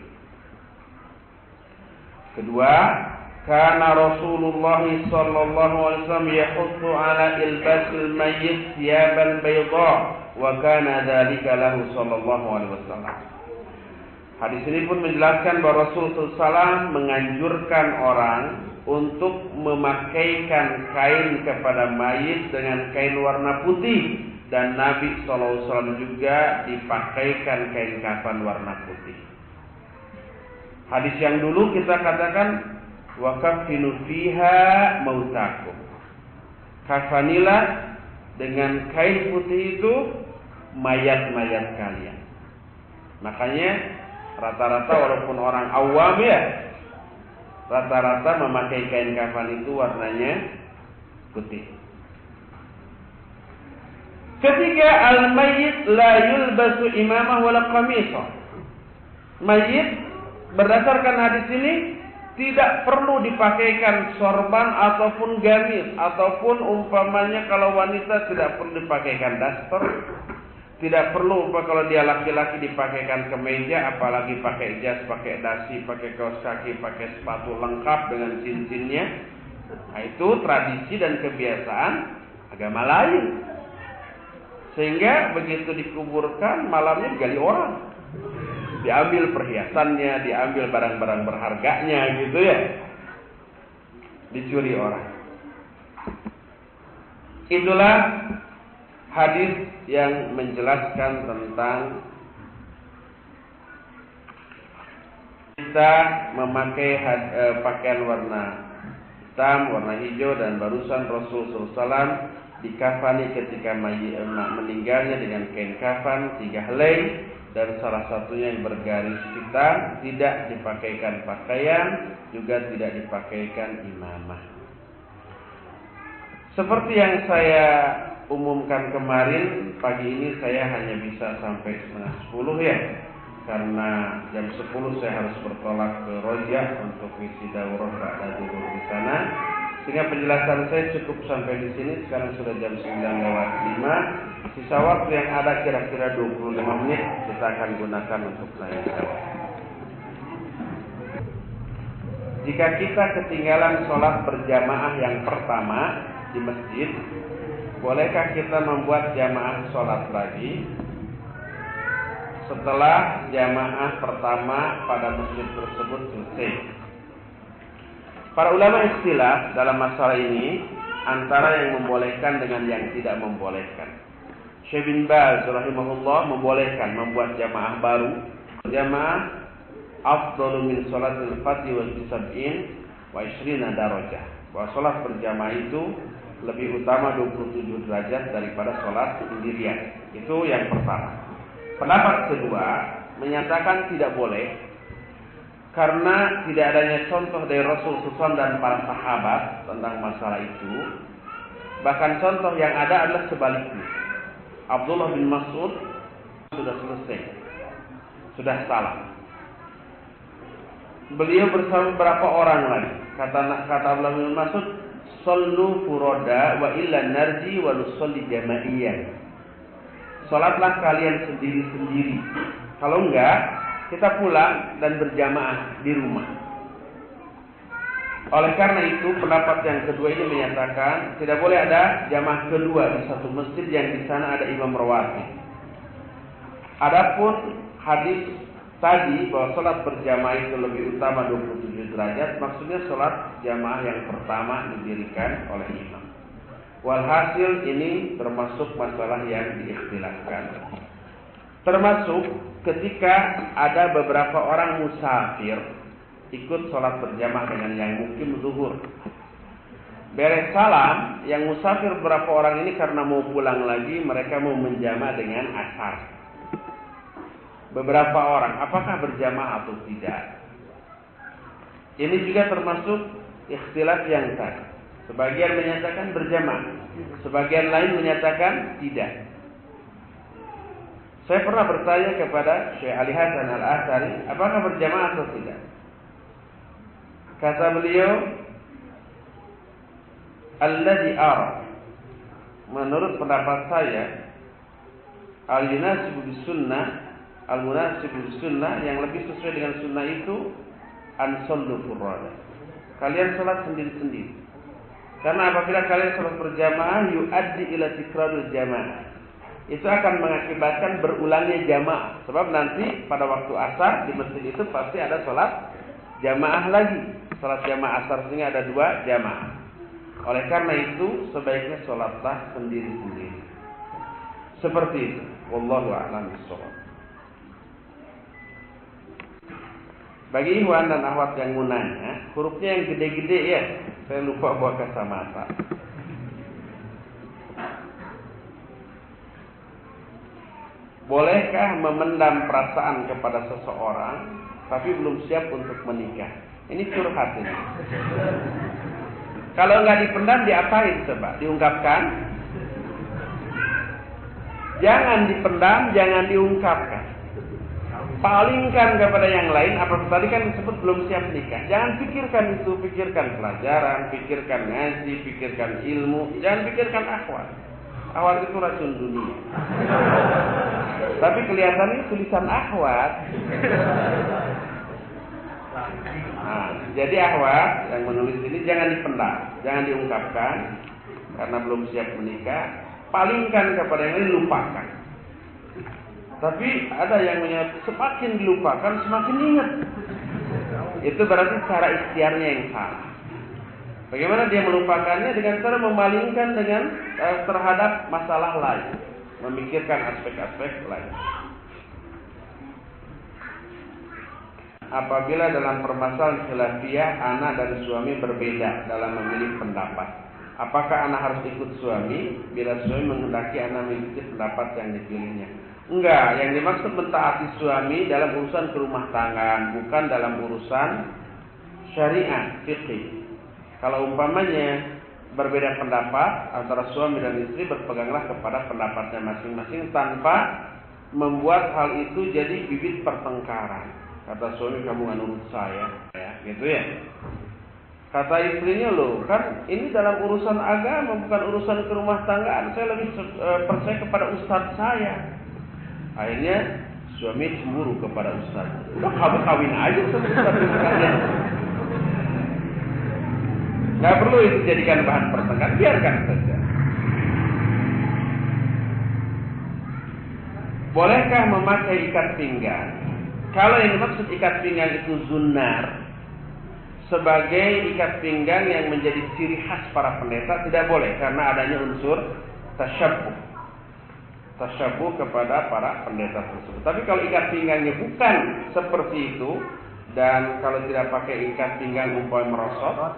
Kedua, karena Rasulullah sallallahu alaihi wasallam yahuttu ala ilbasil mayyit thiyaban bayda, wa kana dzalika lahu sallallahu alaihi wasallam. Hadis ini pun menjelaskan bahwa Rasulullah SAW menganjurkan orang untuk memakaikan kain kepada mayit dengan kain warna putih, dan Nabi SAW juga dipakaikan kain kafan warna putih. Hadis yang dulu kita katakan wa kafinu fiha mautakum. Kafanilah dengan kain putih itu mayat-mayat kalian. Makanya rata-rata walaupun orang awam ya, rata-rata memakai kain kafan itu warnanya putih. Ketiga, al-mayyit la yulbasu imamah wala qamisah. Mayit berdasarkan hadis ini tidak perlu dipakaikan sorban ataupun gamis, ataupun umpamanya kalau wanita tidak perlu dipakaikan daster, tidak perlu kalau dia laki-laki dipakaikan kemeja, apalagi pakai jas, pakai dasi, pakai kaos kaki, pakai sepatu lengkap dengan cincinnya. Nah, itu tradisi dan kebiasaan agama lain. Sehingga begitu dikuburkan malamnya digali orang, diambil perhiasannya, diambil barang-barang berharganya gitu ya, dicuri orang. Itulah hadis yang menjelaskan tentang kita memakai pakaian warna hitam, warna hijau, dan barusan Rasul SAW dikafani ketika meninggalnya dengan kain kafan 3 helai, dan salah satunya yang bergaris hitam, tidak dipakaikan pakaian, juga tidak dipakaikan imamah. Seperti yang saya umumkan kemarin, pagi ini saya hanya bisa sampai 9:30 ya, karena jam 10 saya harus bertolak ke Rojak untuk ngisi daurah ba'da zuhur di sana. Sehingga penjelasan saya cukup sampai di sini. Sekarang sudah jam 9:05. Sisa waktu yang ada kira-kira 25 menit kita akan gunakan untuk tanya jawab. Jika kita ketinggalan sholat berjamaah yang pertama di masjid, bolehkah kita membuat jamaah sholat lagi setelah jamaah pertama pada masjid tersebut selesai? Para ulama ikhtilaf dalam masalah ini antara yang membolehkan dengan yang tidak membolehkan. Syekh bin Baz rahimahullah membolehkan membuat jamaah baru. Jamaah afdalu min salatil fati wa sab'in wa 20 darajah. Bahwa salat berjamaah itu lebih utama 27 derajat daripada salat sendirian. Itu yang pertama. Pendapat kedua menyatakan tidak boleh, karena tidak adanya contoh dari Rasul SAW dan para sahabat tentang masalah itu. Bahkan contoh yang ada adalah sebaliknya. Abdullah bin Mas'ud sudah selesai, sudah salah. Beliau bersama beberapa orang lagi. Kata Abdullah bin Mas'ud, "Sallu furoda wa illa narji wa nusalli jamaiyan." Salatlah kalian sendiri-sendiri. Kalau enggak, kita pulang dan berjamaah di rumah. Oleh karena itu, pendapat yang kedua ini menyatakan tidak boleh ada jamaah kedua di satu masjid yang di sana ada imam rawatib. Adapun hadis tadi bahwa salat berjamaah itu lebih utama 27 derajat, maksudnya salat jamaah yang pertama didirikan oleh imam. Walhasil ini termasuk masalah yang diikhtilafkan. Termasuk ketika ada beberapa orang musafir ikut sholat berjamaah dengan yang mukim zuhur. Beres salam, yang musafir beberapa orang ini karena mau pulang lagi, mereka mau menjamaah dengan asar. Beberapa orang, apakah berjamaah atau tidak? Ini juga termasuk ikhtilaf yang tadi. Sebagian menyatakan berjamaah, sebagian lain menyatakan tidak. Saya pernah bertanya kepada Syekh Ali Hasan Al-Athari, apakah berjamaah atau tidak? Kata beliau, alladzi ara, menurut pendapat saya, al-munasibu bis-sunnah, al-munasibu bis-sunnah, yang lebih sesuai dengan sunnah itu an-sallu furada. Kalian salat sendiri-sendiri. Karena apabila kalian salat berjamaah, yuaddi ila tikradul jamaah, itu akan mengakibatkan berulangnya jamaah. Sebab nanti pada waktu asar di masjid itu pasti ada sholat jamaah lagi. Sholat jamaah asar sehingga ada 2 jamaah. Oleh karena itu sebaiknya sholatlah sendiri-sendiri. Seperti itu. Wallahu a'lam bishawab. Bagi ikhwan dan akhwat yang mau nanya, hurufnya yang gede-gede ya. Saya lupa bawa kacamata. Bolehkah memendam perasaan kepada seseorang tapi belum siap untuk menikah? Ini curhat ini. Kalau nggak dipendam diapain coba? Diungkapkan? Jangan dipendam, jangan diungkapkan. Palingkan kepada yang lain. Apa tadi kan disebut belum siap nikah. Jangan pikirkan itu, pikirkan pelajaran, pikirkan ngaji, pikirkan ilmu, jangan pikirkan akhwat. Akhwat itu racun dunia. Tapi kelihatannya tulisan akhwat. Nah, jadi akhwat yang menulis ini jangan dipendam, jangan diungkapkan karena belum siap menikah. Palingkan kepada yang lain, lupakan. Tapi ada yang menyebut semakin dilupakan semakin ingat. Itu berarti cara ikhtiarnya yang salah. Bagaimana dia melupakannya? Dengan cara memalingkan dengan terhadap masalah lain, memikirkan aspek-aspek lain. Apabila dalam permasalahan khilafiyah anak dan suami berbeda dalam memilih pendapat, apakah anak harus ikut suami bila suami menghendaki anak mengikuti pendapat yang dipilihnya? Enggak, yang dimaksud mentaati suami dalam urusan kerumah tanggaan, bukan dalam urusan syariat, fikih. Kalau umpamanya berbeda pendapat antara suami dan istri, berpeganglah kepada pendapatnya masing-masing tanpa membuat hal itu jadi bibit pertengkaran. Kata suami, kamu nggak nurut saya, ya, gitu ya. Kata istrinya, loh, kan ini dalam urusan agama, bukan urusan kerumah tanggaan. Saya lebih percaya kepada ustadz saya. Akhirnya suami cemburu kepada ustadz. Udah kamu kawin aja sama ustadz sekalian. Nggak perlu itu jadikan bahan pertengkaran, biarkan saja. Bolehkah memakai ikat pinggang? Kalau yang dimaksud ikat pinggang itu zunnar, sebagai ikat pinggang yang menjadi ciri khas para pendeta, tidak boleh karena adanya unsur tasyabuh kepada para pendeta tersebut. Tapi kalau ikat pinggangnya bukan seperti itu, dan kalau tidak pakai ikat pinggang umpamanya merosot,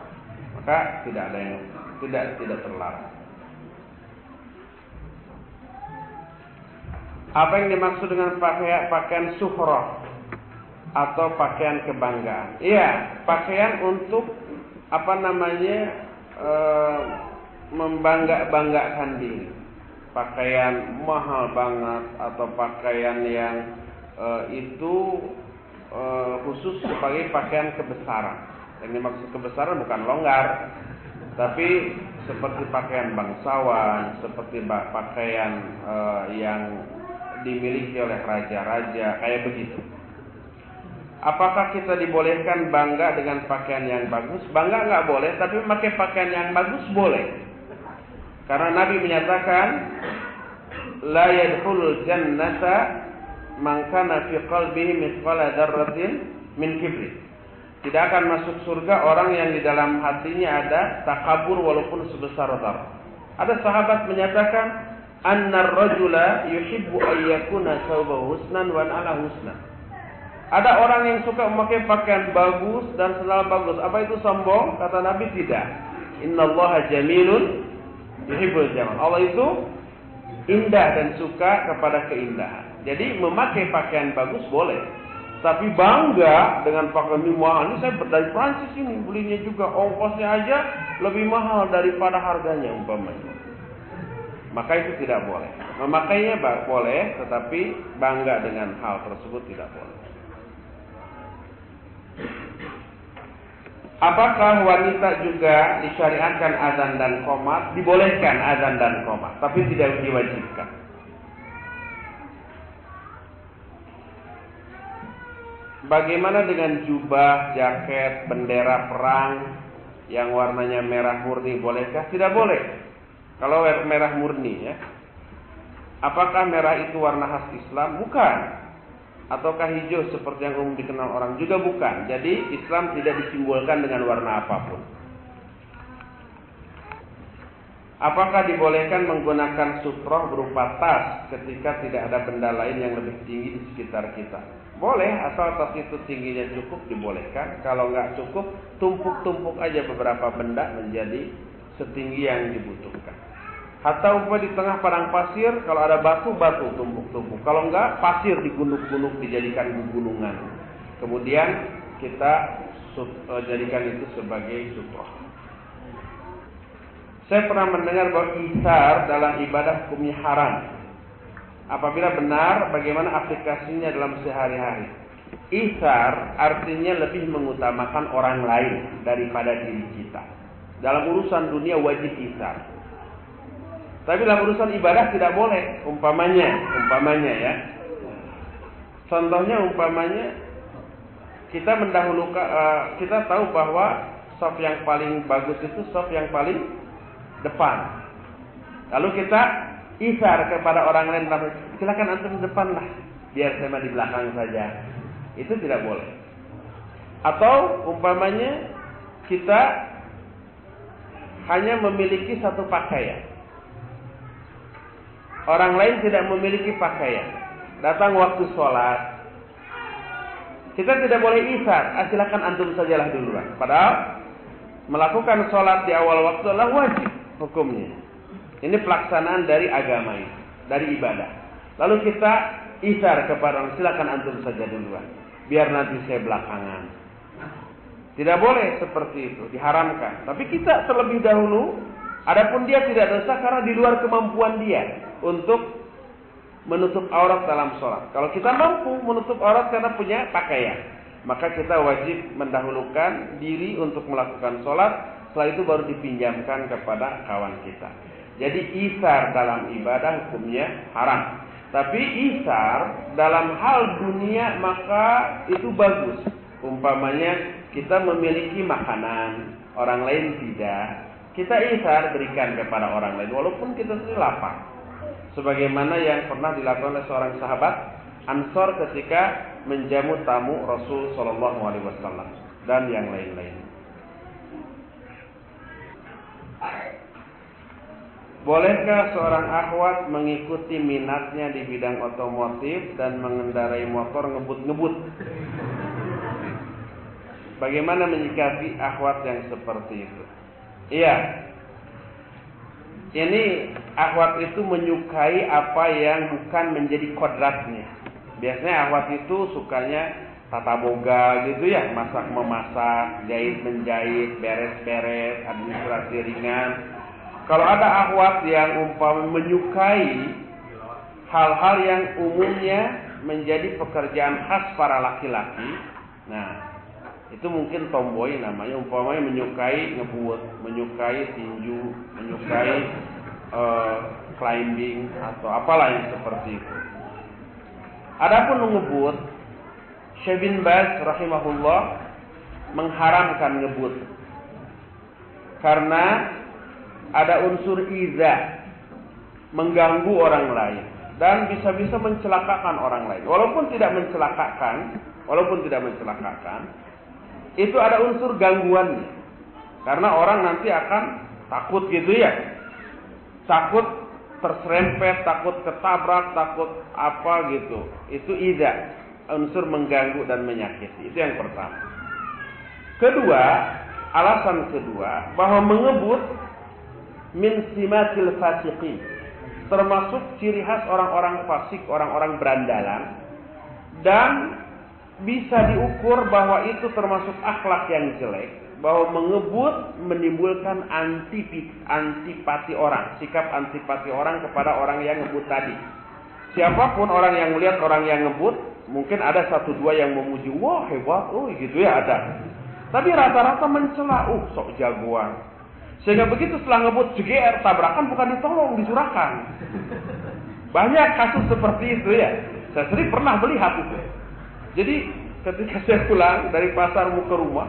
maka tidak ada yang tidak terlarang. Apa yang dimaksud dengan pakaian suhroh atau pakaian kebanggaan? Iya, pakaian untuk membanggakan diri. Pakaian mahal banget atau pakaian yang khusus sebagai pakaian kebesaran. Yang dimaksud kebesaran bukan longgar, tapi seperti pakaian bangsawan, seperti pakaian yang dimiliki oleh raja-raja, kayak begitu. Apakah kita dibolehkan bangga dengan pakaian yang bagus? Bangga nggak boleh, tapi memakai pakaian yang bagus boleh. Karena Nabi menyatakan, la yadkhulul jannata man kana fi qalbihi mithqala dzarratin min kibri. Tidak akan masuk surga orang yang di dalam hatinya ada takabur walaupun sebesar dzarrah. Ada sahabat menyatakan, annar rajula yuhibbu ayyakuna thawbahu husnan wa ala husnan. Ada orang yang suka memakai pakaian bagus dan sendal bagus. Apa itu sombong? Kata Nabi, tidak. Innallaha jamilun yuhibbul jamal. Allah itu indah dan suka kepada keindahan. Jadi memakai pakaian bagus boleh. Tapi bangga dengan pakaian ini mahal. Ini saya dari Prancis ini belinya juga, ongkosnya aja lebih mahal daripada harganya umpamanya. Maka itu tidak boleh. Memakainya boleh, tetapi bangga dengan hal tersebut tidak boleh. Apakah wanita juga disyariatkan azan dan qomat? Dibolehkan azan dan qomat, tapi tidak diwajibkan. Bagaimana dengan jubah, jaket, bendera perang yang warnanya merah murni, bolehkah? Tidak boleh. Kalau merah murni, ya. Apakah merah itu warna khas Islam? Bukan. Ataukah hijau seperti yang umum dikenal orang? Juga bukan. Jadi Islam tidak disimbolkan dengan warna apapun. Apakah dibolehkan menggunakan sutroh berupa tas ketika tidak ada benda lain yang lebih tinggi di sekitar kita? Boleh, asal tas itu tingginya cukup, dibolehkan. Kalau nggak cukup, tumpuk-tumpuk aja beberapa benda menjadi setinggi yang dibutuhkan. Hatta umpama di tengah padang pasir, kalau ada batu tumpuk-tumpuk. Kalau enggak, pasir digunduk-gunduk dijadikan gunungan. Kemudian kita jadikan itu sebagai sutroh. Saya pernah mendengar bahwa isar dalam ibadah hukumnya haram. Apabila benar, bagaimana aplikasinya dalam sehari-hari? Isar artinya lebih mengutamakan orang lain daripada diri kita. Dalam urusan dunia wajib isar. Tapi dalam urusan ibadah tidak boleh. Umpamanya ya. Contohnya kita mendahulukan, kita tahu bahwa shaf yang paling bagus itu shaf yang paling depan. Lalu kita isar kepada orang lain, silakan antum depan lah, biar saya di belakang saja. Itu tidak boleh. Atau umpamanya kita hanya memiliki satu pakaian. Orang lain tidak memiliki pakaian. Datang waktu sholat, kita tidak boleh isar. Silakan antum sajalah duluan. Padahal melakukan sholat di awal waktu adalah wajib hukumnya. Ini pelaksanaan dari agama ini, dari ibadah. Lalu kita isar kepada orang, silakan antum saja duluan, biar nanti saya belakangan. Tidak boleh seperti itu, diharamkan. Tapi kita terlebih dahulu, adapun dia tidak dosa karena di luar kemampuan dia untuk menutup aurat dalam sholat. Kalau kita mampu menutup aurat karena punya pakaian, maka kita wajib mendahulukan diri untuk melakukan sholat. Setelah itu baru dipinjamkan kepada kawan kita. Jadi isar dalam ibadah hukumnya haram. Tapi isar dalam hal dunia maka itu bagus. Umpamanya kita memiliki makanan, orang lain tidak, kita isar berikan kepada orang lain walaupun kita sendiri lapar. Sebagaimana yang pernah dilakukan oleh seorang sahabat Ansor ketika menjamu tamu Rasul Shallallahu Alaihi Wasallam dan yang lain-lain. Bolehkah seorang akhwat mengikuti minatnya di bidang otomotif dan mengendarai motor ngebut-ngebut? Bagaimana menyikapi akhwat yang seperti itu? Iya. Ini akhwat itu menyukai apa yang bukan menjadi kodratnya. Biasanya akhwat itu sukanya tata boga gitu ya, masak-memasak, jahit-menjahit, beres-beres, administrasi ringan. Kalau ada akhwat yang menyukai hal-hal yang umumnya menjadi pekerjaan khas para laki-laki, nah itu mungkin tomboy namanya, umpamanya menyukai ngebut, menyukai tinju, menyukai climbing atau apalah yang seperti itu. Adapun ngebut, Syekh bin Baz rahimahullah mengharamkan ngebut karena ada unsur iza, mengganggu orang lain dan bisa-bisa mencelakakan orang lain. Walaupun tidak mencelakakan, itu ada unsur gangguannya. Karena orang nanti akan takut gitu ya. Takut terserempet, takut ketabrak, takut apa gitu. Itu iza, unsur mengganggu dan menyakiti. Itu yang pertama. Kedua, alasan kedua, bahwa mengebut min simatil fasiqin, termasuk ciri khas orang-orang fasik, orang-orang berandalan, dan bisa diukur bahwa itu termasuk akhlak yang jelek, bahwa mengebut menimbulkan antipati orang, sikap antipati orang kepada orang yang ngebut tadi. Siapapun orang yang melihat orang yang ngebut, mungkin ada satu dua yang memuji, wah hebat, oh gitu ya ada. Tapi rata-rata mencela, sok jagoan. Sehingga begitu setelah ngebut jeger, tabrakan bukan ditolong, disurahkan. Banyak kasus seperti itu ya. Saya sendiri pernah melihat itu. Jadi ketika saya pulang dari pasar mau ke rumah,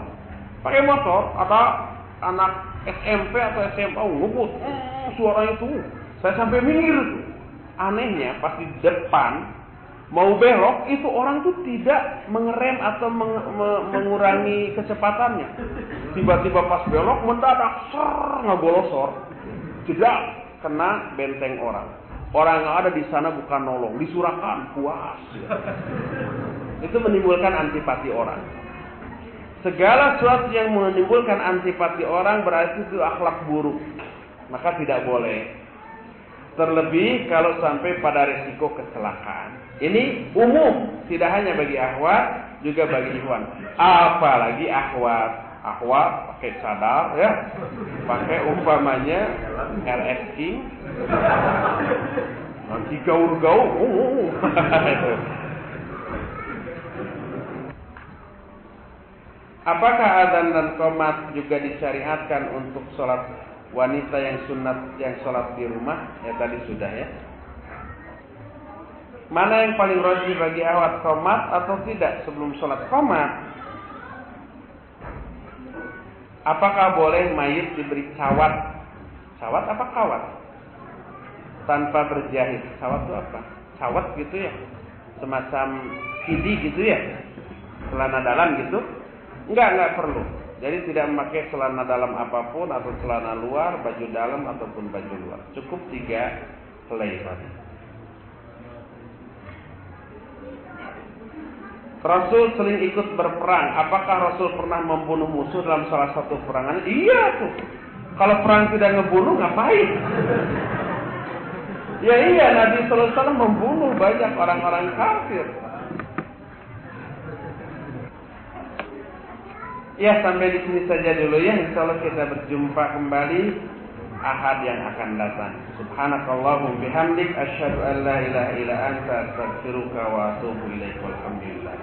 pakai motor, ada anak SMP atau SMA ngebut, suaranya tuh, saya sampai minggir tuh. Anehnya pas di depan mau belok, itu orang tuh tidak mengerem atau mengurangi kecepatannya. Tiba-tiba pas belok mendadak ngegolosor, tidak kena benteng orang. Orang yang ada di sana bukan nolong, disurahkan, puas. Itu menimbulkan antipati orang. Segala sesuatu yang menimbulkan antipati orang berarti itu akhlak buruk. Maka tidak boleh. Terlebih kalau sampai pada risiko kecelakaan. Ini umum, tidak hanya bagi akhwat, juga bagi ikhwan. Apalagi akhwat. Akhwat pakai cadar ya. Pakai umpamanya RS King. Nanti gaul-gaul. Apakah adzan dan qomat juga disyariatkan untuk sholat wanita yang sunat yang sholat di rumah? Ya tadi sudah ya. Mana yang paling rajih bagi akhwat, qomat atau tidak sebelum sholat qomat? Apakah boleh mayit diberi cawat? Cawat apa kawat? Tanpa berjahit. Cawat itu apa? Cawat gitu ya. Semacam CD gitu ya. Celana dalam gitu. Enggak perlu. Jadi tidak memakai celana dalam apapun atau celana luar, baju dalam ataupun baju luar. Cukup 3 helai tadi. Rasul sering ikut berperang. Apakah Rasul pernah membunuh musuh dalam salah satu perangan? Iya tuh. Kalau perang tidak ngebunuh ngapain? Ya iya, Nabi sallallahu alaihi wasallam membunuh banyak orang-orang kafir. Ya, sampai di sini saja dulu ya. Insyaallah kita berjumpa kembali Ahad yang akan datang. Subhanakallahumma bihamdik asyhadu an la ilaha illa anta astaghfiruka wa atubu ilaik. Walhamdulillah.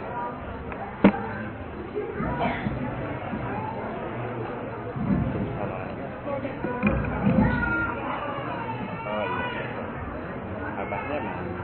Oh iya. Abahnya mana?